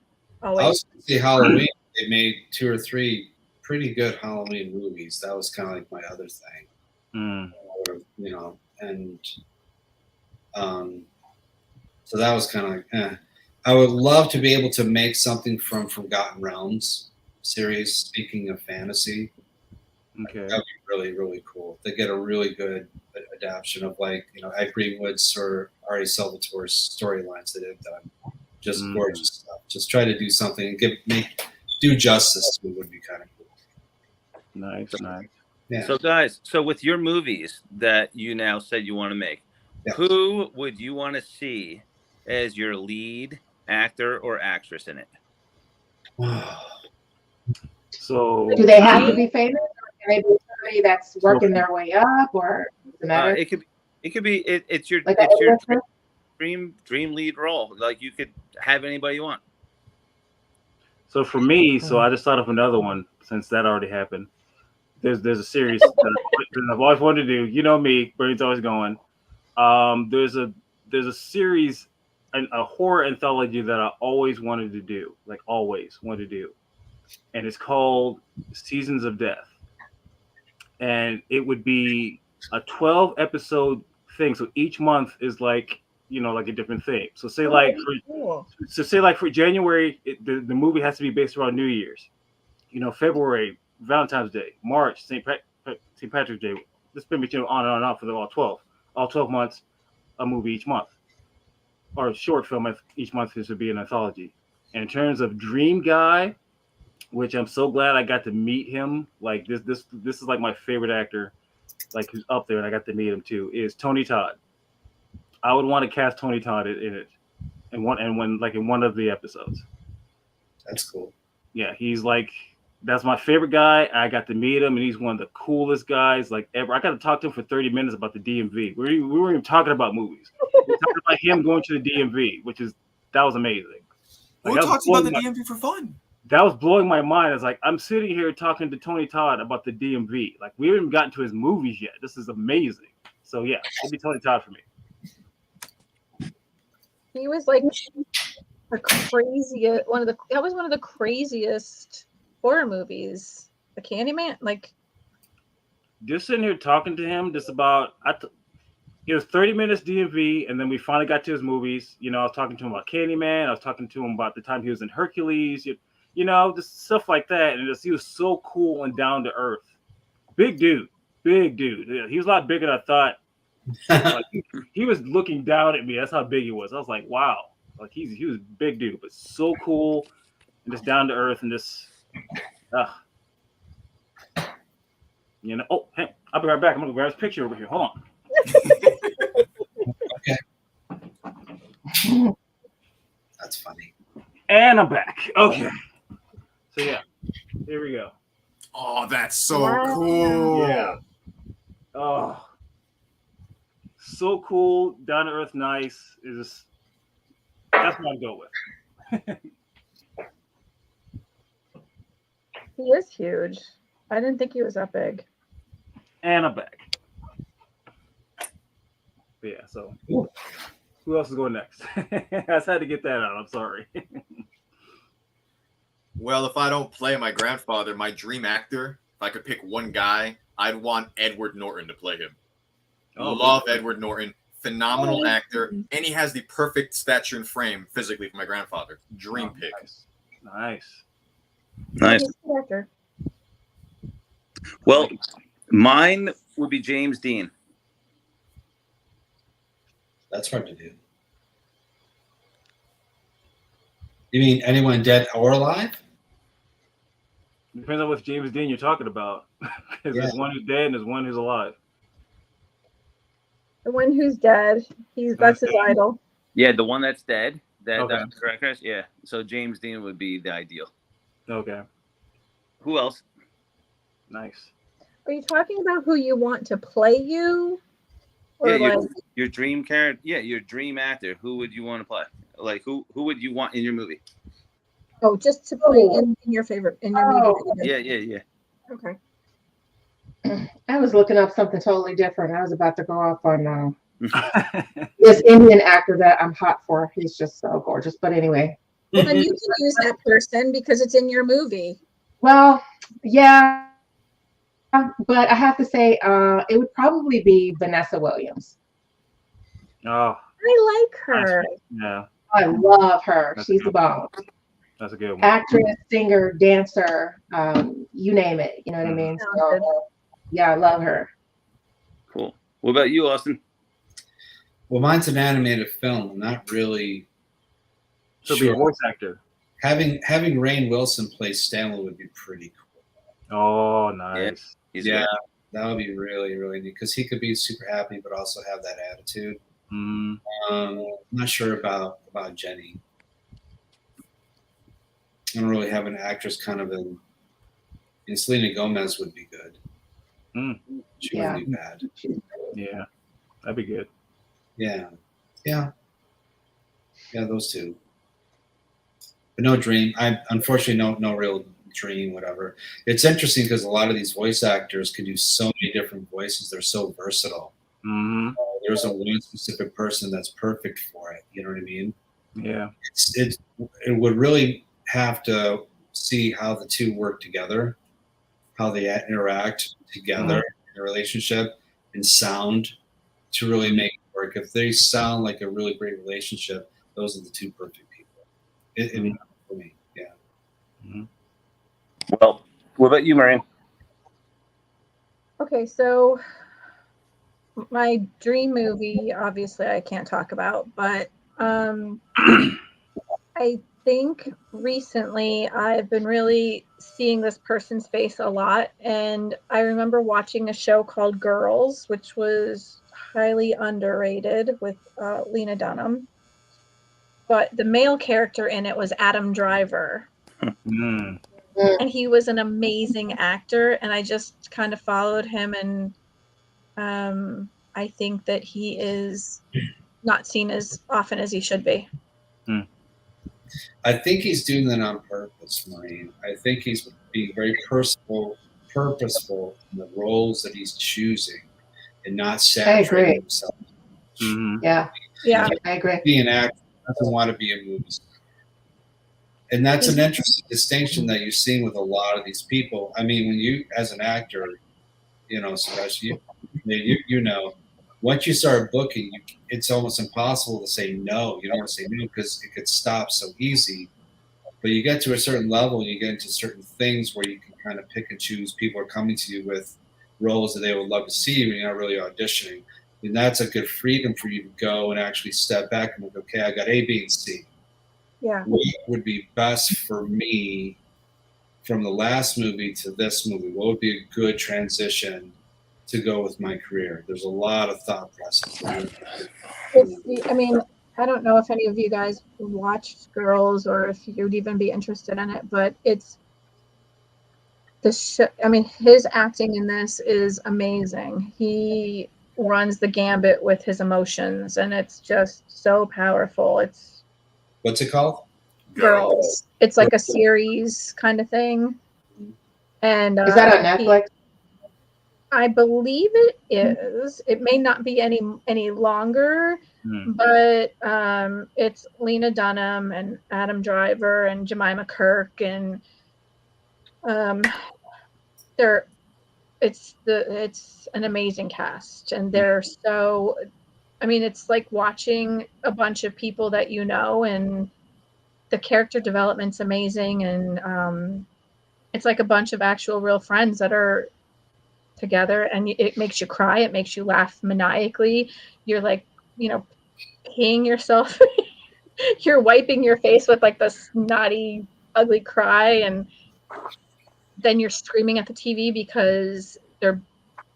Always. I was going to say Halloween. They made 2 or 3 pretty good Halloween movies. That was kind of like my other thing. You know, and so that was kind of like, I would love to be able to make something from Forgotten Realms series. Speaking of fantasy, Okay. that would be really, really cool. They get a really good adaptation of like, you know, Ed Greenwood's or Ari Salvatore's storylines that they've done. Just gorgeous stuff. Just try to do something and do justice to it would be kind of cool. Nice. Yeah. So, guys, with your movies that you now said you want to make, who would you want to see as your lead actor or actress in it? So, do they have to be famous, or can they be somebody that's working their way up, or does it matter? It could be. It's your Like dream lead role. Like you could have anybody you want. So for me, I just thought of another one since that already happened. There's a series that I've always wanted to do. You know me, Brain's always going. There's a series, a horror anthology that I always wanted to do, and it's called Seasons of Death, and it would be a 12 episode thing. So each month is like, you know, like a different thing. So say for January, the movie has to be based around New Year's. You know, February, Valentine's Day, March, St. Patrick's Day. This been on and on for all 12 months, a movie each month, or a short film each month is to be an anthology. And in terms of dream guy, which I'm so glad I got to meet him. Like this is like my favorite actor, like who's up there, and I got to meet him too. Is Tony Todd. I would want to cast Tony Todd in it, in one of the episodes. That's cool. Yeah, he's like, that's my favorite guy. I got to meet him, and he's one of the coolest guys like ever. I got to talk to him for 30 minutes about the DMV. We weren't even talking about movies. We were talking about him going to the DMV, that was amazing. Who talks about the DMV for fun? that was blowing my mind. It's like I'm sitting here talking to Tony Todd about the DMV. Like we haven't even gotten to his movies yet. This is amazing. So yeah, it'd be Tony Todd for me. He was like the craziest that was one of the craziest horror movies. The Candyman, like Just sitting here talking to him, just about it was 30 minutes DMV, and then we finally got to his movies. You know, I was talking to him about Candyman. I was talking to him about the time he was in Hercules. You know, just stuff like that. And he was so cool and down to earth. Big dude. Yeah, he was a lot bigger than I thought. Like, he was looking down at me. That's how big he was. I was like, wow. Like he was a big dude, but so cool and just down to earth and just you know. Oh, hey, I'll be right back. I'm gonna grab his picture over here. Hold on. Okay. That's funny. And I'm back. Okay. So yeah, here we go. Oh, that's so Wow. cool. Yeah. Oh, so cool, down to earth, nice. That's what I'd go with. he is huge. I didn't think he was that big. And I'm back. But yeah. So who else is going next? I just had to get that out. I'm sorry. Well, if I don't play my grandfather, my dream actor, if I could pick one guy, I'd want Edward Norton to play him. Love Edward Norton. Phenomenal actor. And he has the perfect stature and frame physically for my grandfather. Dream pick. Nice. Nice. He's a good actor. Well, mine would be James Dean. That's hard to do. You mean anyone dead or alive? Depends on which James Dean you're talking about. There's one who's dead and there's one who's alive. The one who's dead. That's his idol. Yeah, the one that's dead. Okay. That's correct, Chris? Yeah. So James Dean would be the ideal. Okay. Who else? Nice. Are you talking about who you want to play you? Or Yeah, like your dream character. Yeah, your dream actor. Who would you want to play? Like who would you want in your movie? just to play in your favorite in your movie? Yeah. Okay. I was looking up something totally different. I was about to go off on this Indian actor that I'm hot for. He's just so gorgeous. But anyway. Well, then you can use that person because it's in your movie. Well, yeah. But I have to say, it would probably be Vanessa Williams. Oh. I like her. Yeah. I love her. She's the bomb. That's a good one. Actress, singer, dancer, you name it. You know what I mean? So, yeah, I love her. Cool. What about you, Austin? Well, mine's an animated film. I'm not really So be a voice actor. Having Rainn Wilson play Stanley would be pretty cool. Oh, nice. Yeah, that would be really, really neat because he could be super happy, but also have that attitude. Mm. I'm not sure about Jenny. I don't really have an actress kind of in Selena Gomez would be good. Mm. She wouldn't be bad. Yeah, that'd be good. Yeah, those two. But no dream. I unfortunately no real dream. Whatever. It's interesting because a lot of these voice actors can do so many different voices. They're so versatile. Mm-hmm. There's a one specific person that's perfect for it. You know what I mean? Yeah. It would really have to see how the two work together, how they interact together in a relationship, and sound to really make it work. If they sound like a really great relationship, those are the two perfect people. For me, yeah. Mm-hmm. Well, what about you, Maureen? Okay, so my dream movie, obviously I can't talk about, but I think recently I've been really seeing this person's face a lot. And I remember watching a show called Girls, which was highly underrated with Lena Dunham. But the male character in it was Adam Driver. Mm. And he was an amazing actor. And I just kind of followed him. And I think that he is not seen as often as he should be. Mm. I think he's doing that on purpose, Maureen. I think he's being very purposeful in the roles that he's choosing and not saturating himself. Mm-hmm. Yeah. Yeah. I agree. Being an actor doesn't want to be a movie star. And that's an interesting distinction that you've seen with a lot of these people. I mean, when you, as an actor, you know, Sebastian, you know, once you start booking, it's almost impossible to say no. You don't want to say no because it could stop so easy. But you get to a certain level, you get into certain things where you can kind of pick and choose. People are coming to you with roles that they would love to see when you're not really auditioning. And that's a good freedom for you to go and actually step back and look, okay, I got A, B, and C. Yeah. What would be best for me from the last movie to this movie? What would be a good transition to go with my career? There's a lot of thought process. I mean, I don't know if any of you guys watched Girls or if you'd even be interested in it, but it's I mean, his acting in this is amazing. He runs the gambit with his emotions, and it's just so powerful. What's it called? Girls. It's like a series kind of thing. And is that on Netflix? I believe it is. It may not be any longer, but it's Lena Dunham and Adam Driver and Jemima Kirk, and it's an amazing cast, and they're so. I mean, it's like watching a bunch of people that you know, and the character development's amazing, and it's like a bunch of actual real friends that are together, and it makes you cry, it makes you laugh maniacally. You're like, you know, peeing yourself. You're wiping your face with like this snotty, ugly cry, and then you're screaming at the TV because they're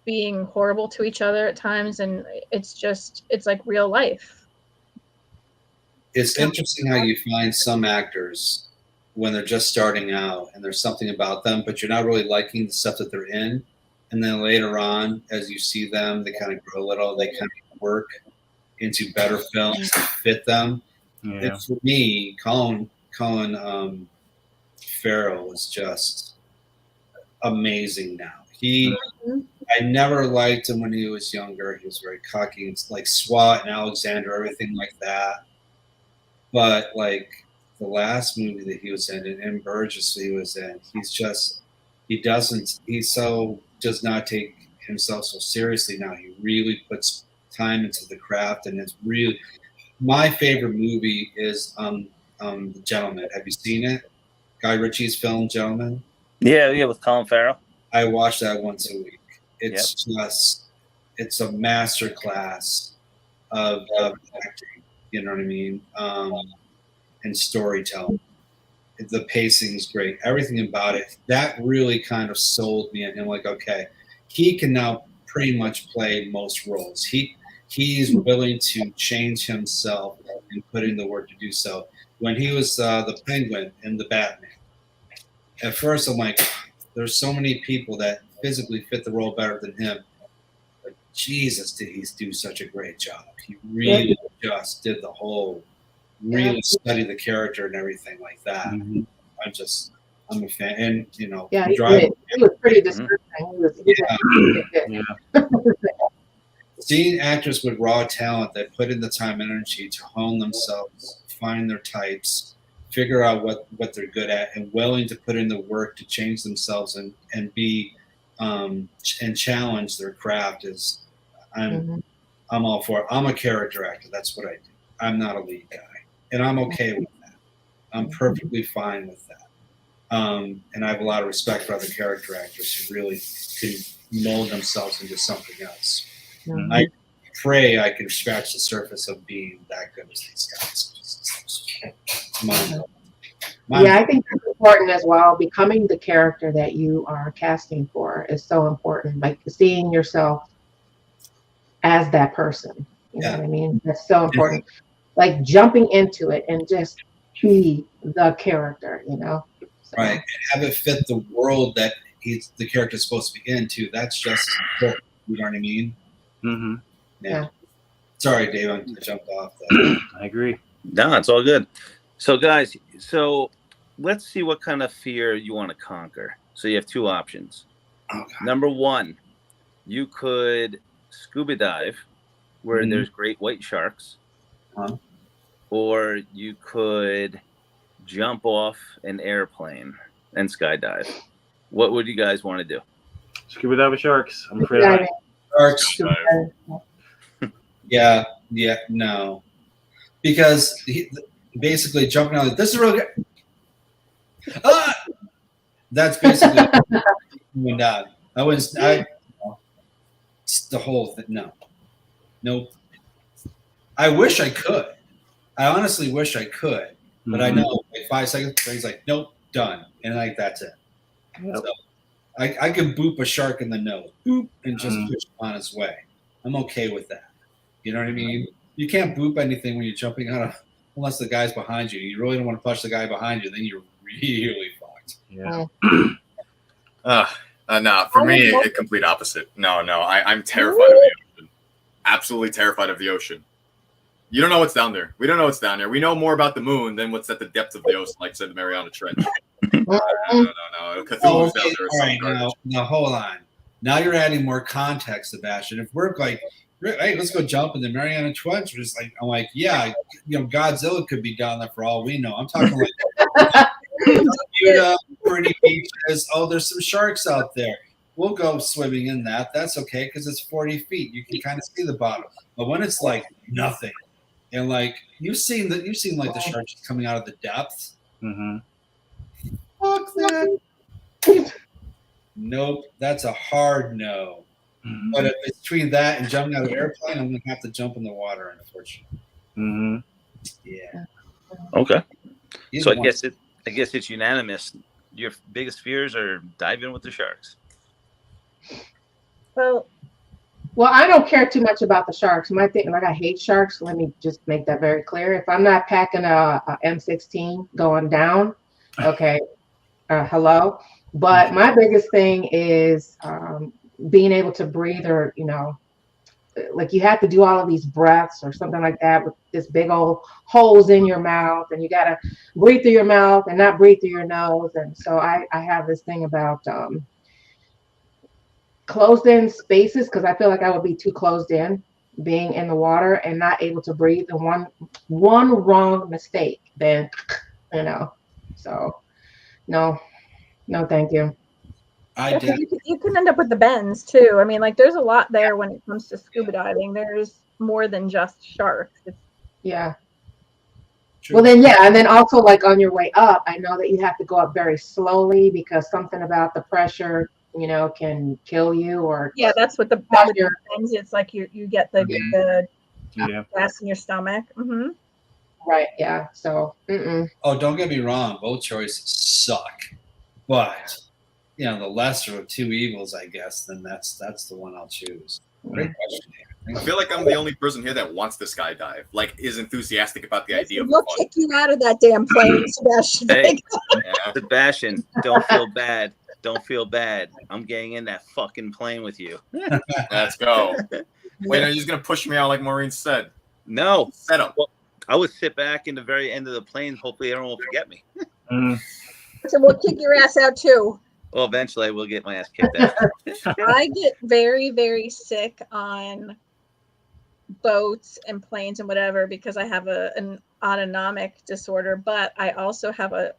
being horrible to each other at times, and it's like real life. It's interesting how you find some actors when they're just starting out and there's something about them, but you're not really liking the stuff that they're in. And then later on, as you see them, they kind of grow a little, they kind of work into better films that fit them. Yeah. And for me, Colin Farrell is just amazing now. I never liked him when he was younger. He was very cocky. It's like SWAT and Alexander, everything like that. But like the last movie that he was in, and in Burgess he was in, he does not take himself so seriously now. He really puts time into the craft, and it's really my favorite movie is The Gentleman. Have you seen it? Guy Ritchie's film Gentleman? Yeah, with Colin Farrell. I watch that once a week. It's it's a master class of acting, you know what I mean? And storytelling. The pacing is great. Everything about it. That really kind of sold me. And I'm like, okay, he can now pretty much play most roles. He's willing to change himself and put in the work to do so. When he was the Penguin in the Batman, at first I'm like, there's so many people that physically fit the role better than him. But Jesus, did he do such a great job. He really just did the whole, really study the character and everything like that. Mm-hmm. I'm a fan. And, you know, he was pretty disgusting. Seeing actors with raw talent that put in the time and energy to hone themselves, find their types, figure out what they're good at, and willing to put in the work to change themselves and be and challenge their craft is I'm all for it. I'm a character actor. That's what I do. I'm not a lead guy, and I'm okay with that. I'm perfectly fine with that. And I have a lot of respect for other character actors who really can mold themselves into something else. Mm-hmm. I pray I can scratch the surface of being that good as these guys. Yeah, I think that's important as well. Becoming the character that you are casting for is so important. Like seeing yourself as that person. You know what I mean? That's so important. Like jumping into it and just be the character, you know? So. Right. And have it fit the world that the character is supposed to be into. That's just important. You know what I mean? Mm-hmm. Yeah. Sorry, Dave, I jumped off that. I agree. No, it's all good. So guys, so let's see what kind of fear you want to conquer. So you have two options. Number one, you could scuba dive where there's great white sharks, or you could jump off an airplane and skydive. What would you guys want to do? Scuba dive with sharks. I'm afraid of Sharks. Yeah, no. Because basically jumping out, this is real good. That's basically going down. The whole thing. No. Nope. I wish I could. I honestly wish I could. But I know like 5 seconds, he's like, nope, done. And like that's it. Yep. So I could boop a shark in the nose. Boop, and just push him on his way. I'm okay with that. You know what I mean? You can't boop anything when you're jumping out of, unless the guy's behind you. You really don't want to push the guy behind you, then you're really fucked. Yeah. No, for me, a complete opposite. No, I'm terrified of the ocean. Absolutely terrified of the ocean. You don't know what's down there. We don't know what's down there. We know more about the moon than what's at the depths of the ocean, like said the Mariana Trench. No. Cthulhu's down there. All right, now hold on. Now you're adding more context, Sebastian. If we're like, hey, let's go jump in the Mariana Trench, we're just like, I'm like, yeah, Godzilla could be down there for all we know. I'm talking like Bermuda, pretty beaches. Oh, there's some sharks out there. We'll go swimming in that. That's okay because it's 40 feet. You can kind of see the bottom. But when it's like nothing, and like you've seen like the sharks coming out of the depths. Fuck that. Nope, that's a hard no. But if it's between that and jumping out of an airplane, I'm gonna have to jump in the water, unfortunately. Yeah. Okay. So I guess it's unanimous. Your biggest fears are diving with the sharks. Well, I don't care too much about the sharks. My thing, like I hate sharks. Let me just make that very clear. If I'm not packing a M16 going down, okay, hello. But my biggest thing is being able to breathe, or like you have to do all of these breaths or something like that with this big old holes in your mouth, and you gotta breathe through your mouth and not breathe through your nose. And so I have this thing about closed in spaces, because I feel like I would be too closed in being in the water and not able to breathe. And one wrong mistake, then so no thank you. You can end up with the bends too. I mean, like there's a lot there when it comes to scuba diving. There's more than just sharks. Yeah. True. Well then, yeah, and then also like on your way up, I know that you have to go up very slowly because something about the pressure, can kill you. Or that's what the bends. It's like you get the gas in your stomach. Right. Yeah. So. Oh, don't get me wrong. Both choices suck, but the lesser of two evils, I guess. Then that's the one I'll choose. Great question. I feel like I'm the only person here that wants to skydive, like is enthusiastic about the idea. We'll kick you out of that damn plane, Sebastian. Hey, Sebastian, don't feel bad. Don't feel bad. I'm getting in that fucking plane with you. Let's go. Wait, are you just gonna push me out like Maureen said? No. Set up. Well, I would sit back in the very end of the plane. Hopefully, everyone will forget me. So we'll kick your ass out too. Well, eventually, I will get my ass kicked out. I get very, very sick on boats and planes and whatever because I have an autonomic disorder, but I also have a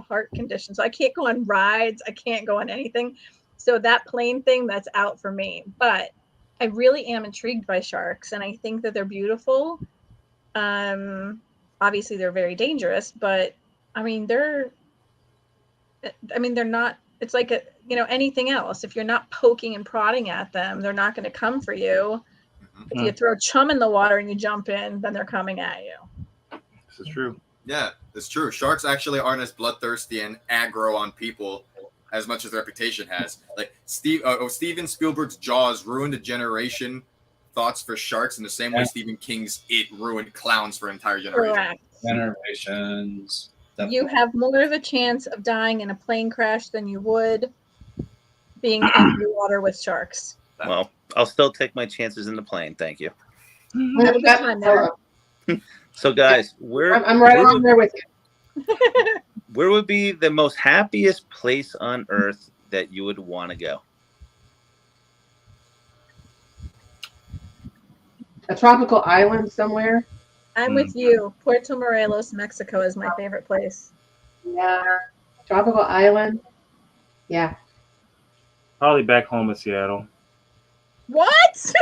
heart condition, so I can't go on rides. I can't go on anything. So that plane thing, that's out for me. But I really am intrigued by sharks, and I think that they're beautiful. Obviously, they're very dangerous, but I mean, they're not. It's like anything else. If you're not poking and prodding at them, they're not going to come for you. If you throw chum in the water and you jump in, then they're coming at you. This is true. Yeah, it's true. Sharks actually aren't as bloodthirsty and aggro on people as much as Reputation has. Like Steven Spielberg's Jaws ruined a generation thoughts for sharks in the same way Stephen King's It ruined clowns for an entire generation. Correct. Generations. You have more of a chance of dying in a plane crash than you would being in the water with sharks. Well, I'll still take my chances in the plane. Thank you. Have a good time there. So, guys, I'm right along there with you. Where would be the most happiest place on earth that you would want to go? A tropical island somewhere. I'm with you. Puerto Morelos, Mexico is my favorite place. Yeah. Tropical island. Yeah. Probably back home in Seattle. What?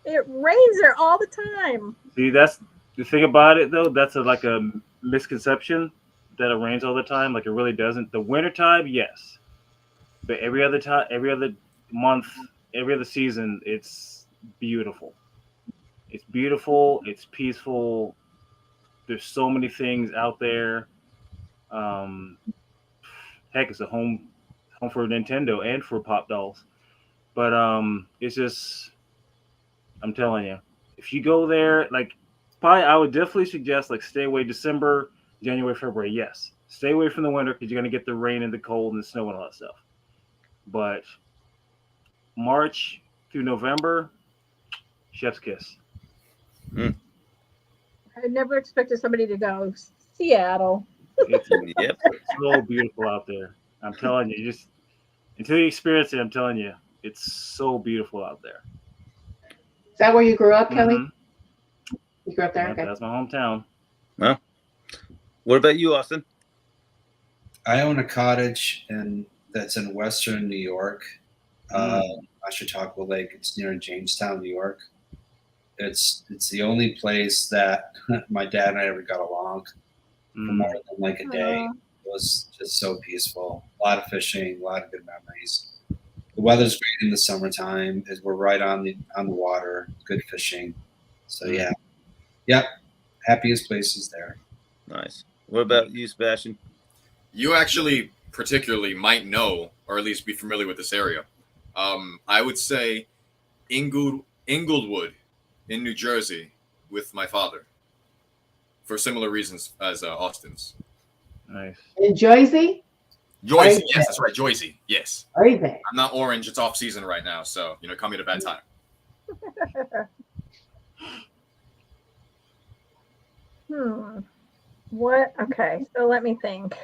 It rains there all the time. See, that's the thing about it, though. That's like a misconception that it rains all the time. Like, it really doesn't. The wintertime, yes. But every other time, every other month, every other season, it's beautiful. It's beautiful. It's peaceful. There's so many things out there. Heck, it's a home for Nintendo and for Pop Dolls. But it's just, I'm telling you, if you go there, like, probably I would definitely suggest, like, stay away December, January, February. Yes, stay away from the winter because you're gonna get the rain and the cold and the snow and all that stuff. But March through November, chef's kiss. I never expected somebody to go Seattle. It's so beautiful out there. I'm telling you, just until you experience it, I'm telling you, it's so beautiful out there. Is that where you grew up, Kelly? You grew up there? Yeah, Okay. that's my hometown. Well, what about you, Austin? I own a cottage that's in Western New York, Chautauqua Lake. It's near Jamestown, New York. It's the only place that my dad and I ever got along for more than like a day. It was just so peaceful. A lot of fishing, a lot of good memories. The weather's great in the summertime. We're right on the water. Good fishing. So yeah, happiest places there. Nice. What about you, Sebastian? You actually particularly might know, or at least be familiar with this area. I would say Inglewood in New Jersey with my father for similar reasons as Austin's. Nice. In Jersey? Joyce, yes, that's right. Joyce, yes. Right. I'm not orange. It's off season right now, so caught me at a bad time. What? Okay, so let me think.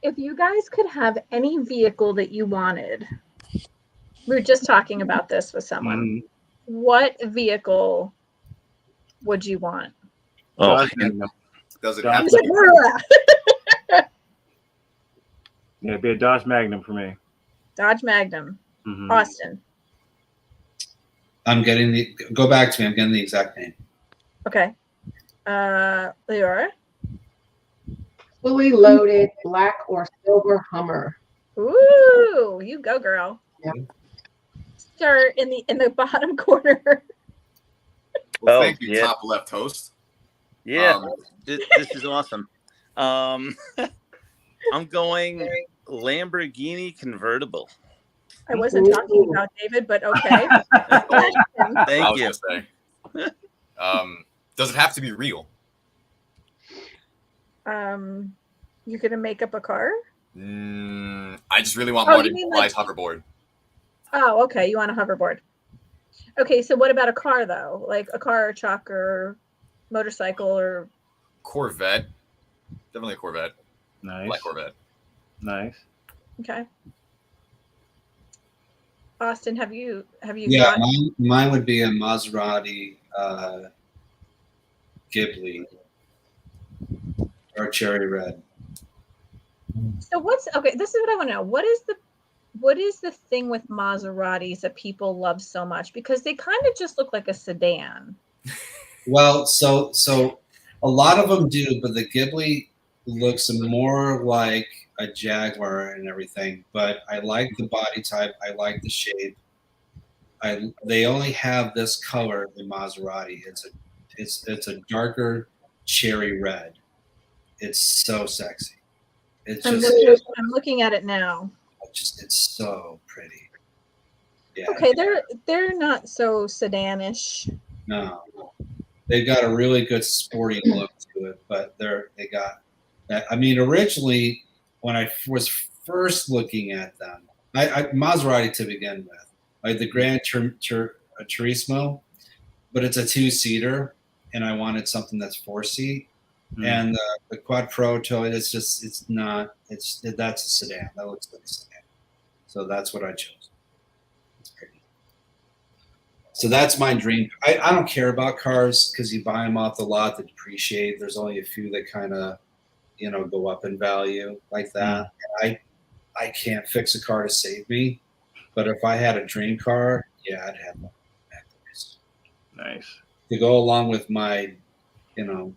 If you guys could have any vehicle that you wanted, we were just talking about this with someone. What vehicle would you want? Oh, does it have to be? Yeah, it'd be a Dodge Magnum for me. Dodge Magnum. Austin. I'm getting go back to me. I'm getting the exact name. Okay. Leora. Fully loaded black or silver Hummer. Ooh, you go, girl. Yeah. Start in the bottom corner. Well, thank you, top left host. Yeah, this is awesome. I'm going Lamborghini convertible. I wasn't talking about David, but okay. Thank you. Does it have to be real? You're gonna make up a car? I just really want Marty McFly's hoverboard. Oh, okay. You want a hoverboard? Okay, so what about a car though? Like a car or truck or motorcycle or Corvette? Definitely a Corvette. Nice. Black Corvette. Nice. Okay. Austin, have you? Yeah, mine would be a Maserati Ghibli or cherry red. So this is what I want to know. What is the thing with Maseratis that people love so much? Because they kind of just look like a sedan. Well, so a lot of them do, but the Ghibli looks more like a Jaguar and everything. But I like the body type. I like the shape. They only have this color in Maserati. It's a darker cherry red. It's so sexy. I'm looking at it now. It's so pretty. Yeah. Okay, they're not so sedanish. No, they've got a really good sporty look to it, but they got that. I mean, originally when I was first looking at them, I Maserati to begin with. Like the Gran Turismo, but it's a 2-seater, and I wanted something that's 4-seat. And the Quad Pro that's a sedan. That looks like a sedan. So that's what I chose. It's pretty. So that's my dream. I don't care about cars because you buy them off the lot, they depreciate. There's only a few that kind of, go up in value like that. I can't fix a car to save me, but if I had a dream car, yeah, I'd have one. Nice. To go along with my,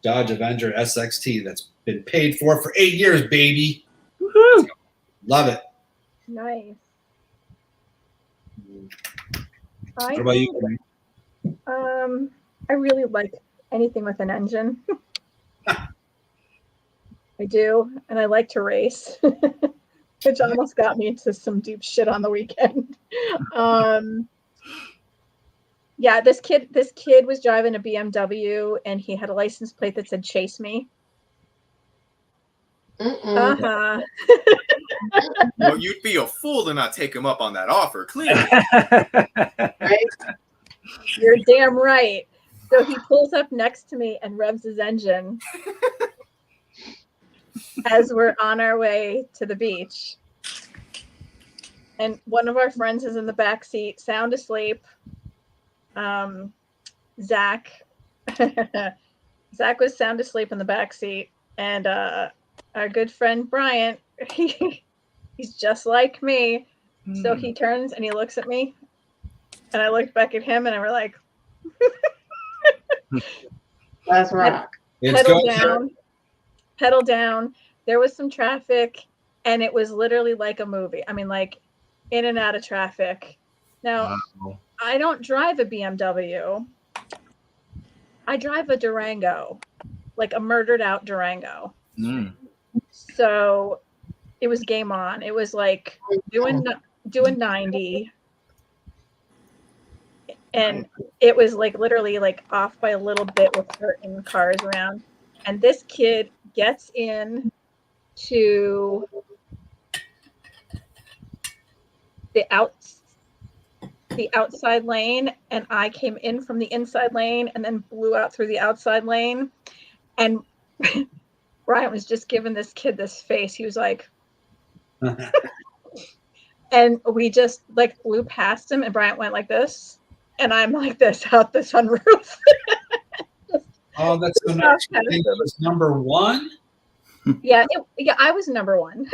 Dodge Avenger SXT that's been paid for 8 years, baby. Woohoo! Love it. Nice. What about you, Maureen? I really like anything with an engine. I do, and I like to race, which almost got me into some deep shit on the weekend. Yeah, this kid was driving a BMW, and he had a license plate that said "Chase me." Uh-huh. Well, you'd be a fool to not take him up on that offer, clearly. Right? You're damn right. So he pulls up next to me and revs his engine as we're on our way to the beach. And one of our friends is in the back seat, sound asleep. Zach was sound asleep in the back seat, and our good friend Bryant, he's just like me. So he turns and he looks at me, and I looked back at him, and we're like, Let's rock. Pedal down. There was some traffic, and it was literally like a movie. I mean, like in and out of traffic. Now, wow. I don't drive a BMW. I drive a Durango, like a murdered out Durango. So it was game on. It was like doing 90. And it was like literally like off by a little bit with certain cars around. And this kid gets in to the outside lane, and I came in from the inside lane and then blew out through the outside lane. And Brian was just giving this kid this face. He was like, and we just like blew past him, and Bryant went like this, and I'm like this out the sunroof. Oh, that's so nice. You think it was number one? Yeah, I was number one.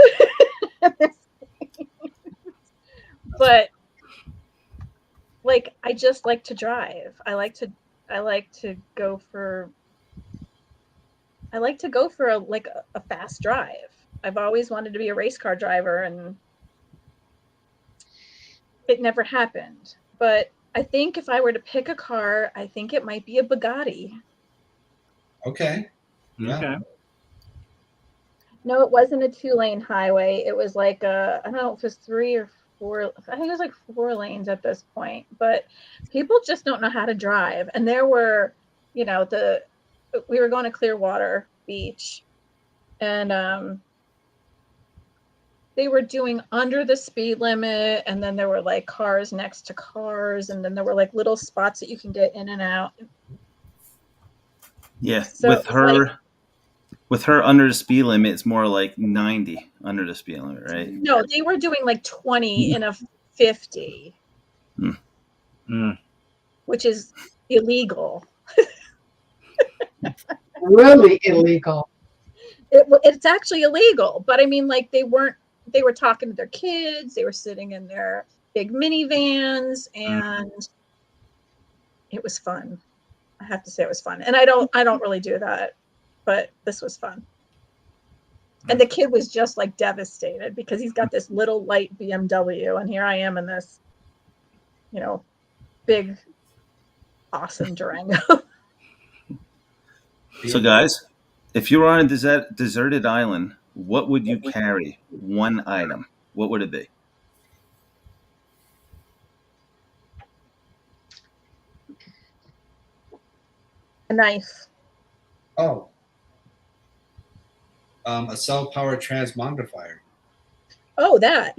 But like, I just like to drive. I like to go for a fast drive. I've always wanted to be a race car driver, and it never happened. But I think if I were to pick a car, I think it might be a Bugatti. Okay. Yeah. Okay. No, it wasn't a 2-lane highway. It was like I don't know if it was 3 or 4. I think it was like 4 lanes at this point. But people just don't know how to drive. And there were, we were going to Clearwater Beach, and they were doing under the speed limit, and then there were like cars next to cars, and then there were like little spots that you can get in and out. Yeah, So with her under the speed limit, it's more like 90 under the speed limit, right? No, they were doing like 20 in a 50, which is illegal. Really illegal. It's actually illegal, but I mean, like they were talking to their kids, they were sitting in their big minivans, and it was fun. I have to say it was fun. And I don't really do that, but this was fun. And the kid was just like devastated because he's got this little light BMW, and here I am in this, big, awesome Durango. So guys, if you were on a deserted island, what would you carry? One item. What would it be? A knife. Oh. A cell-powered transmogrifier. Oh, that.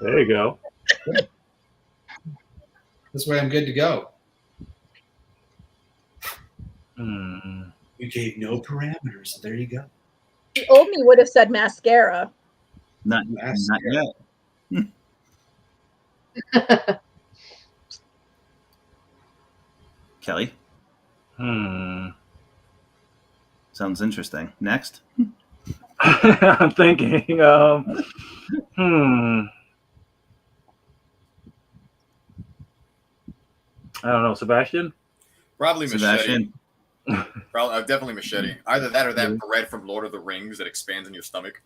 There you go. This way I'm good to go. Hmm. You gave no parameters, so there you go. The old me would have said mascara. Not yet. Kelly. Sounds interesting. Next. I'm thinking. I don't know, Sebastian. Probably Machete. Sebastian. Probably, definitely Machete. Either that or that bread from Lord of the Rings that expands in your stomach.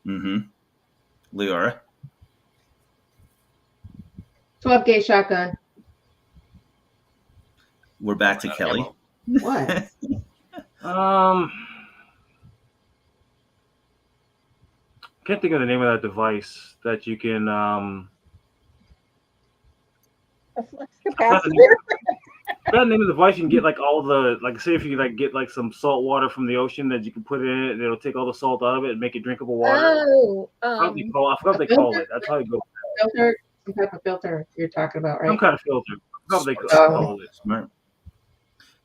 Mm-hmm. Leora. 12-gauge shotgun. We're back to Kelly. What? Can't think of the name of that device that you can. A flux That capacitor. name of the device you can get like all the say if you like get like some salt water from the ocean that you can put in it and it'll take all the salt out of it and make it drinkable water. Oh, I forgot what they call it. That's how you go. Filter, some type of filter you're talking about, right? Some kind of filter. That's what they call it. Smart.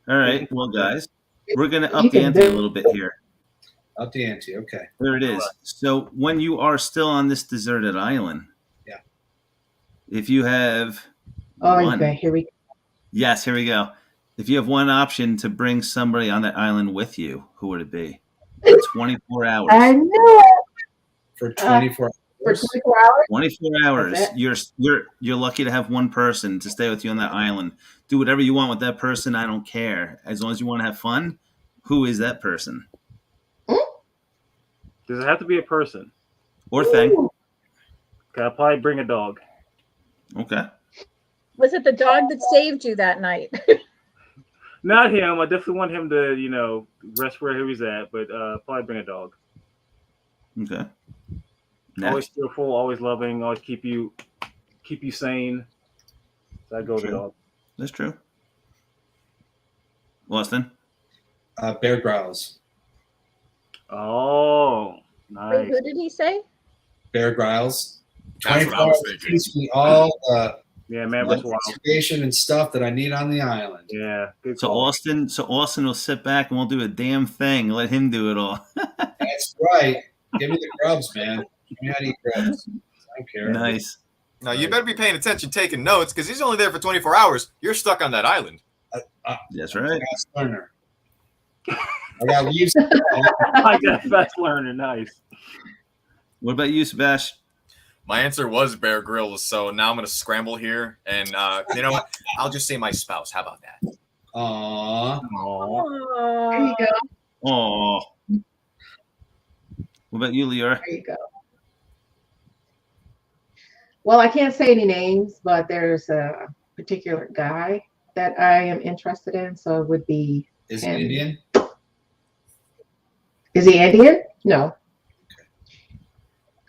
All right. Well, guys, we're going to up the ante a little bit here. Up the ante. Okay. There it is. So when you are still on this deserted island, if you have okay, here we go. Yes, here we go. If you have one option to bring somebody on that island with you, who would it be? For 24 hours. I know. For 24 hours. For 24 hours. 24 hours. You're lucky to have one person to stay with you on that island. Do whatever you want with that person. I don't care. As long as you want to have fun. Who is that person? Does it have to be a person? Or thing. Okay, I'll probably bring a dog. Okay. Was it the dog that saved you that night? Not him. I definitely want him to, rest where he's at, but probably bring a dog. Okay. Always cheerful, always loving, always keep you sane. So I go with the dog. That's true. Austin? Bear Grylls. Oh, nice. Wait, who did he say? Bear Grylls. That's what I was thinking. Teach me all man vs. Wild information and stuff that I need on the island. Yeah. Good So call. Austin will sit back and won't do a damn thing. Let him do it all. That's right. Give me the grubs, man. Give me how to eat grubs. I don't care. Nice. Now, you better be paying attention, taking notes, because he's only there for 24 hours. You're stuck on that island. That's right. Fast learner. I got leaves. I got fast learner. Nice. What about you, Sebastian? My answer was Bear Grylls, so now I'm going to scramble here. And you know what? I'll just say my spouse. How about that? Aww. There you go. Oh. What about you, Leora? There you go. Well, I can't say any names, but there's a particular guy that I am interested in, so it would be. Is he Indian? Is he Indian? No.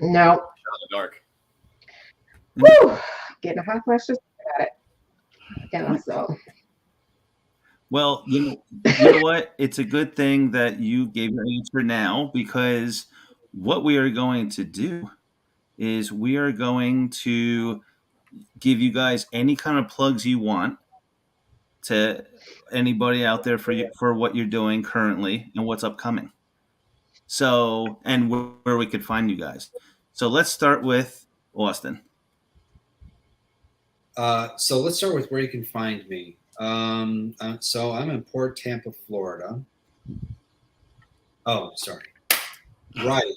No. Shot in the dark. Woo! Getting a hot flash just at it. Yeah, so. Well, you know what? It's a good thing that you gave your answer now, because what we are going to do is we are going to give you guys any kind of plugs you want to anybody out there for what you're doing currently and what's upcoming. So, and where we could find you guys. So let's start with Austin. So let's start with where you can find me. So I'm in Port Tampa, Florida. Oh, sorry. Right.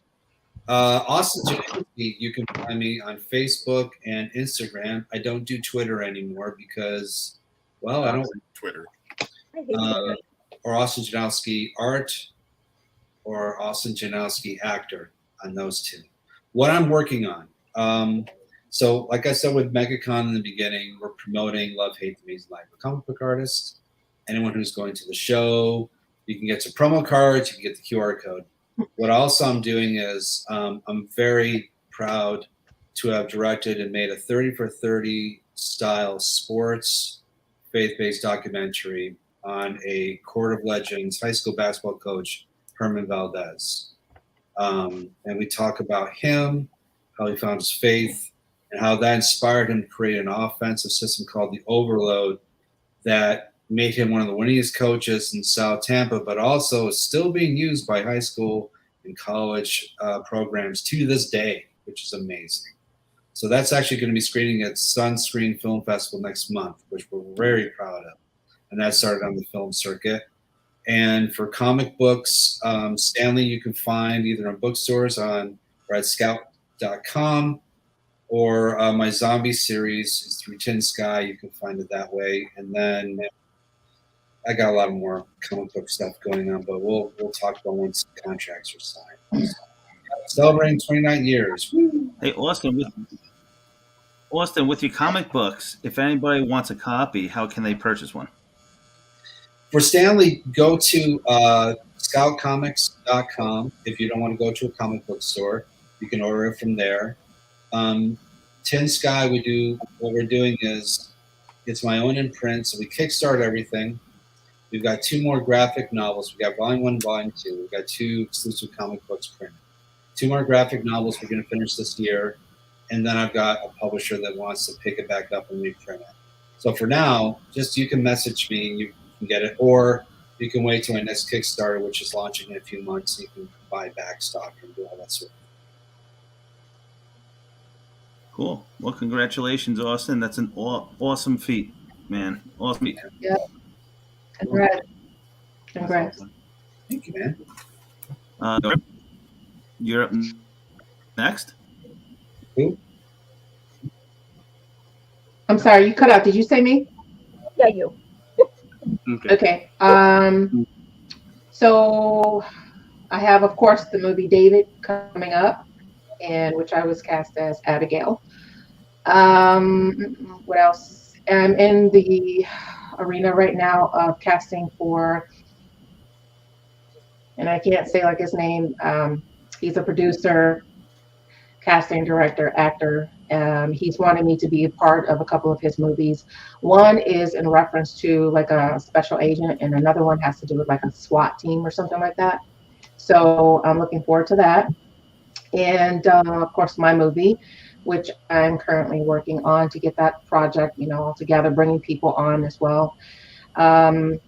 Austin JANOWSKY, you can find me on Facebook and Instagram. I don't do Twitter anymore because, well, I don't. Twitter. I hate Twitter. Or Austin JANOWSKY Art or Austin JANOWSKY Actor, on those two. What I'm working on. So like I said with MegaCon in the beginning, we're promoting Love, Hate, the Amazing Life of a Comic Book Artist. Anyone who's going to the show, you can get some promo cards, you can get the QR code. What also I'm doing is I'm very proud to have directed and made a 30 for 30 style sports faith-based documentary on a Court of Legends high school basketball coach, Herman Valdez. And we talk about him, how he found his faith, and how that inspired him to create an offensive system called the Overload that made him one of the winningest coaches in South Tampa, but also is still being used by high school and college programs to this day, which is amazing. So that's actually going to be screening at Sunscreen Film Festival next month, which we're very proud of. And that started on the film circuit. And for comic books, Stanley you can find either in bookstores on redscout.com, or my zombie series is through Tin Sky. You can find it that way. And then I got a lot more comic book stuff going on, but we'll talk about once the contracts are signed. Celebrating 29 years. Hey, Austin, with your comic books, if anybody wants a copy, how can they purchase one? For Stanley, go to scoutcomics.com. If you don't want to go to a comic book store, you can order it from there. Tin Sky, what we're doing is it's my own imprint, so we kickstart everything. We've got 2 more graphic novels. We got Volume 1, Volume 2. We've got 2 exclusive comic books printed. 2 more graphic novels we're going to finish this year, and then I've got a publisher that wants to pick it back up and reprint it. So for now, just you can message me and you can get it, or you can wait till my next Kickstarter, which is launching in a few months, and you can buy back stock and do all that sort of thing. Cool. Well, congratulations, Austin. That's an awesome feat, man. Awesome feat. Yeah. Congrats. Congrats. Thank you, man. You're up next. Who? I'm sorry, you cut out. Did you say me? Yeah, you. Okay. So I have, of course, the movie David coming up, and which I was cast as Abigail. What else? I'm in the arena right now of casting for, and I can't say like his name. He's a producer, casting director, actor. He's wanted me to be a part of a couple of his movies. One is in reference to like a special agent, and another one has to do with like a SWAT team or something like that. So I'm looking forward to that. And of course, my movie, which I'm currently working on to get that project, all together, bringing people on as well. And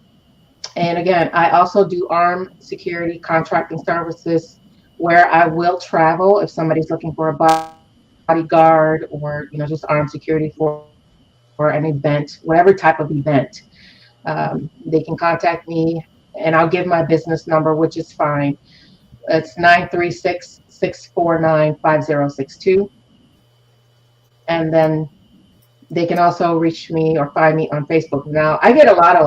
again, I also do armed security contracting services, where I will travel if somebody's looking for a bodyguard or just armed security for an event, whatever type of event. They can contact me, and I'll give my business number, which is fine. It's 936-649-5062. And then they can also reach me or find me on Facebook. Now, I get a lot of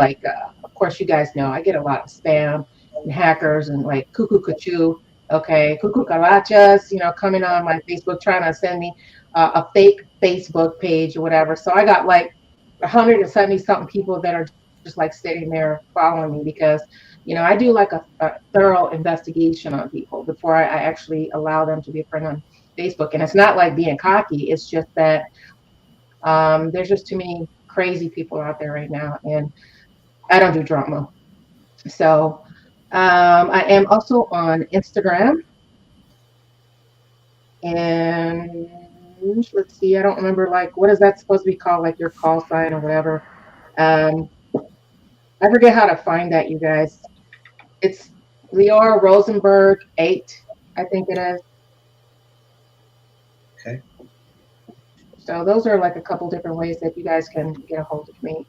of course, you guys know, I get a lot of spam and hackers and like cuckoo cuckoo, cuckoo calachas, coming on my Facebook trying to send me a fake Facebook page or whatever. So I got like 170 something people that are just like sitting there following me because, I do like a thorough investigation on people before I actually allow them to be a friend on Facebook. And it's not like being cocky. It's just that there's just too many crazy people out there right now, and I don't do drama. So I am also on Instagram, and let's see, I don't remember what is that supposed to be called, like your call sign or whatever. I forget how to find that, you guys. It's LEORA Rosenburg 8, I think it is. Okay. So those are like a couple different ways that you guys can get a hold of me.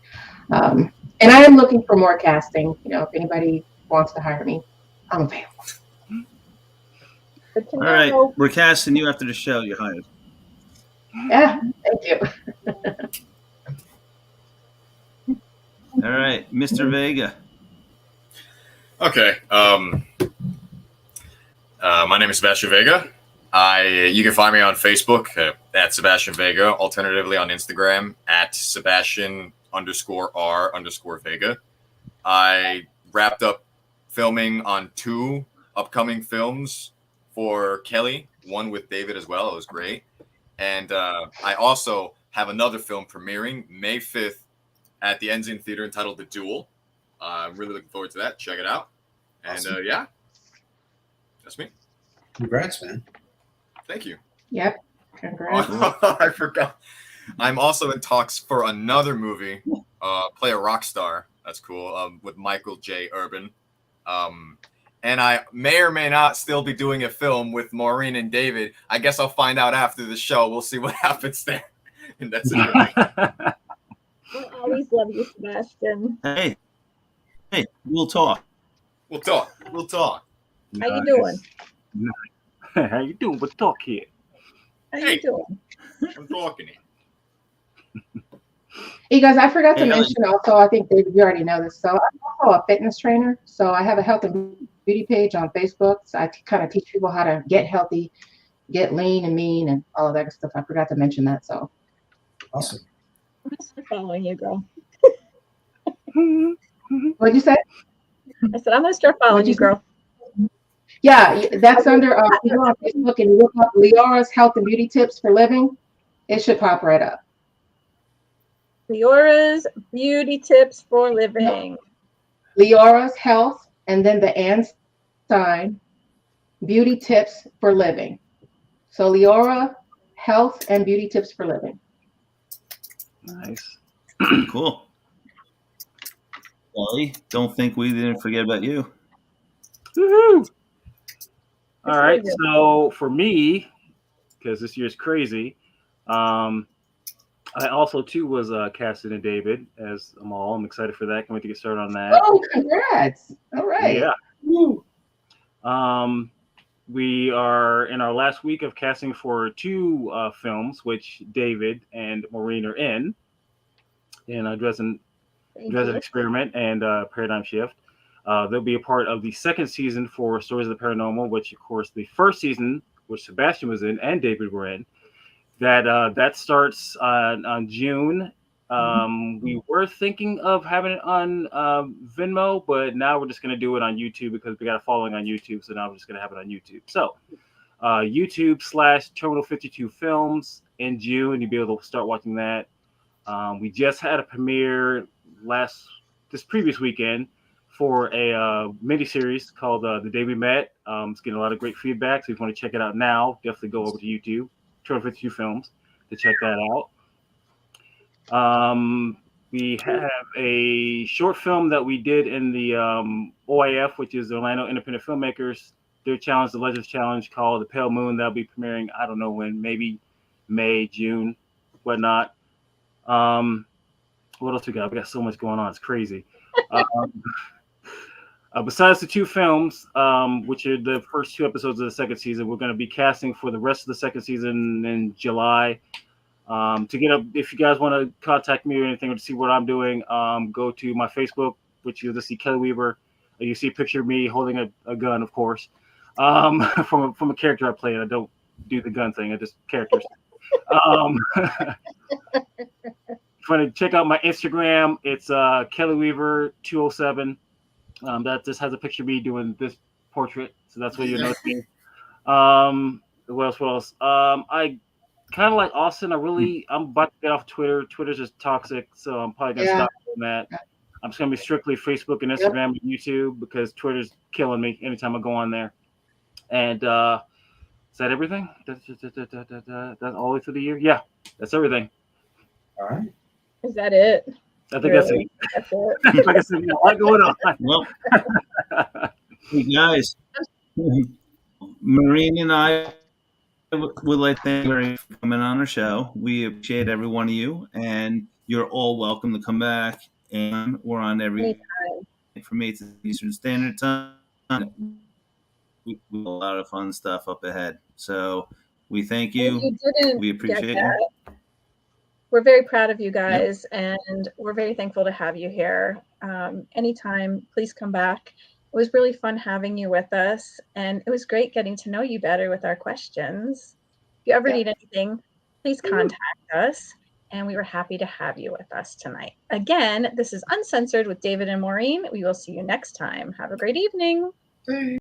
And I am looking for more casting. If anybody wants to hire me, I'm available. All right, we're casting you after the show. You're hired. Yeah, thank you. All right, Mr. Vega. Okay. My name is Sebastian Vega. You can find me on Facebook at Sebastian Vega, alternatively on Instagram at Sebastian_R_Vega. I wrapped up filming on 2 upcoming films for Kelly, one with David as well. It was great. And I also have another film premiering May 5th at the Ensign Theater entitled The Duel. I'm really looking forward to that. Check it out. And Awesome. Yeah, that's me. Congrats, man. Thank you. Yep. Congrats. I forgot. I'm also in talks for another movie, play a rock star. That's cool. With Michael J. Urban. And I may or may not still be doing a film with Maureen and David. I guess I'll find out after the show. We'll see what happens there. And that's it. We'll always love you, Sebastian. Hey, we'll talk. We'll talk. How you doing? How you doing? We'll talk here. How you doing? I'm talking to you. Hey guys, I forgot to mention also, I think David, you already know this. So I'm also a fitness trainer. So I have a health and beauty page on Facebook. So I kind of teach people how to get healthy, get lean and mean and all of that stuff. I forgot to mention that. So Awesome. I'm gonna start following you, girl. what'd you say? I said I'm gonna start following you, girl. Yeah, that's under you go on Facebook and you look up LEORA's Health and Beauty Tips for Living. It should pop right up. LEORA's Beauty Tips for Living. LEORA's Health and then the and sign Beauty Tips for Living. So LEORA Health and Beauty Tips for Living. Nice. Cool. Kelly, don't think we didn't forget about you. Woohoo! All right, so for me, because this year's crazy, I also too was casted in David as Amal. I'm excited for that. Can't wait to get started on that. Oh, congrats! All right. Yeah. Woo. We are in our last week of casting for 2 films, which David and Maureen are in Dresden Experiment and Paradigm Shift. They'll be a part of the second season for Stories of the Paranormal, which of course the first season, which Sebastian was in and David were in, that starts on June. We were thinking of having it on Venmo, but now we're just going to do it on YouTube because we got a following on YouTube. So now we're just going to have it on YouTube. So YouTube/Terminal52 Films in June. You'll be able to start watching that. We just had a premiere this previous weekend for a miniseries called The Day We Met. It's getting a lot of great feedback. So if you want to check it out now, definitely go over to YouTube, Terminal52 Films, to check that out. We have a short film that we did in the OIF, which is the Orlando Independent Filmmakers, their challenge, the Legends Challenge, called The Pale Moon. That'll be premiering, I don't know when, maybe May, June, whatnot. What else we got? We got so much going on. It's crazy. Besides the 2 films, which are the first 2 episodes of the second season, we're going to be casting for the rest of the second season in July. If you guys want to contact me or anything or to see what I'm doing, go to my Facebook, which you'll just see Kelly Weaver. You see a picture of me holding a gun, of course, from a character I play. I don't do the gun thing. I just characters. If you want to check out my Instagram, it's Kelly Weaver 207. That just has a picture of me doing this portrait, so that's what you know. What else? I kind of like Austin. I'm about to get off Twitter. Twitter's just toxic, so I'm probably gonna stop doing that. I'm just gonna be strictly Facebook and Instagram and YouTube because Twitter's killing me anytime I go on there. And is that everything? That's all the way through the year? Yeah, that's everything. All right. Is that it? I think that's it. That's it. Like I said, a lot going on. Well, hey guys, Maureen and I would like to thank you for coming on our show. We appreciate every one of you, and you're all welcome to come back. And we're on every from 8 to Eastern Standard Time. We have a lot of fun stuff up ahead. So we thank you. We appreciate you. We're very proud of you guys, and we're very thankful to have you here. Anytime, please come back. It was really fun having you with us, and it was great getting to know you better with our questions. If you ever need anything, please contact us, and we were happy to have you with us tonight. Again, this is Uncensored with David and Maureen. We will see you next time. Have a great evening.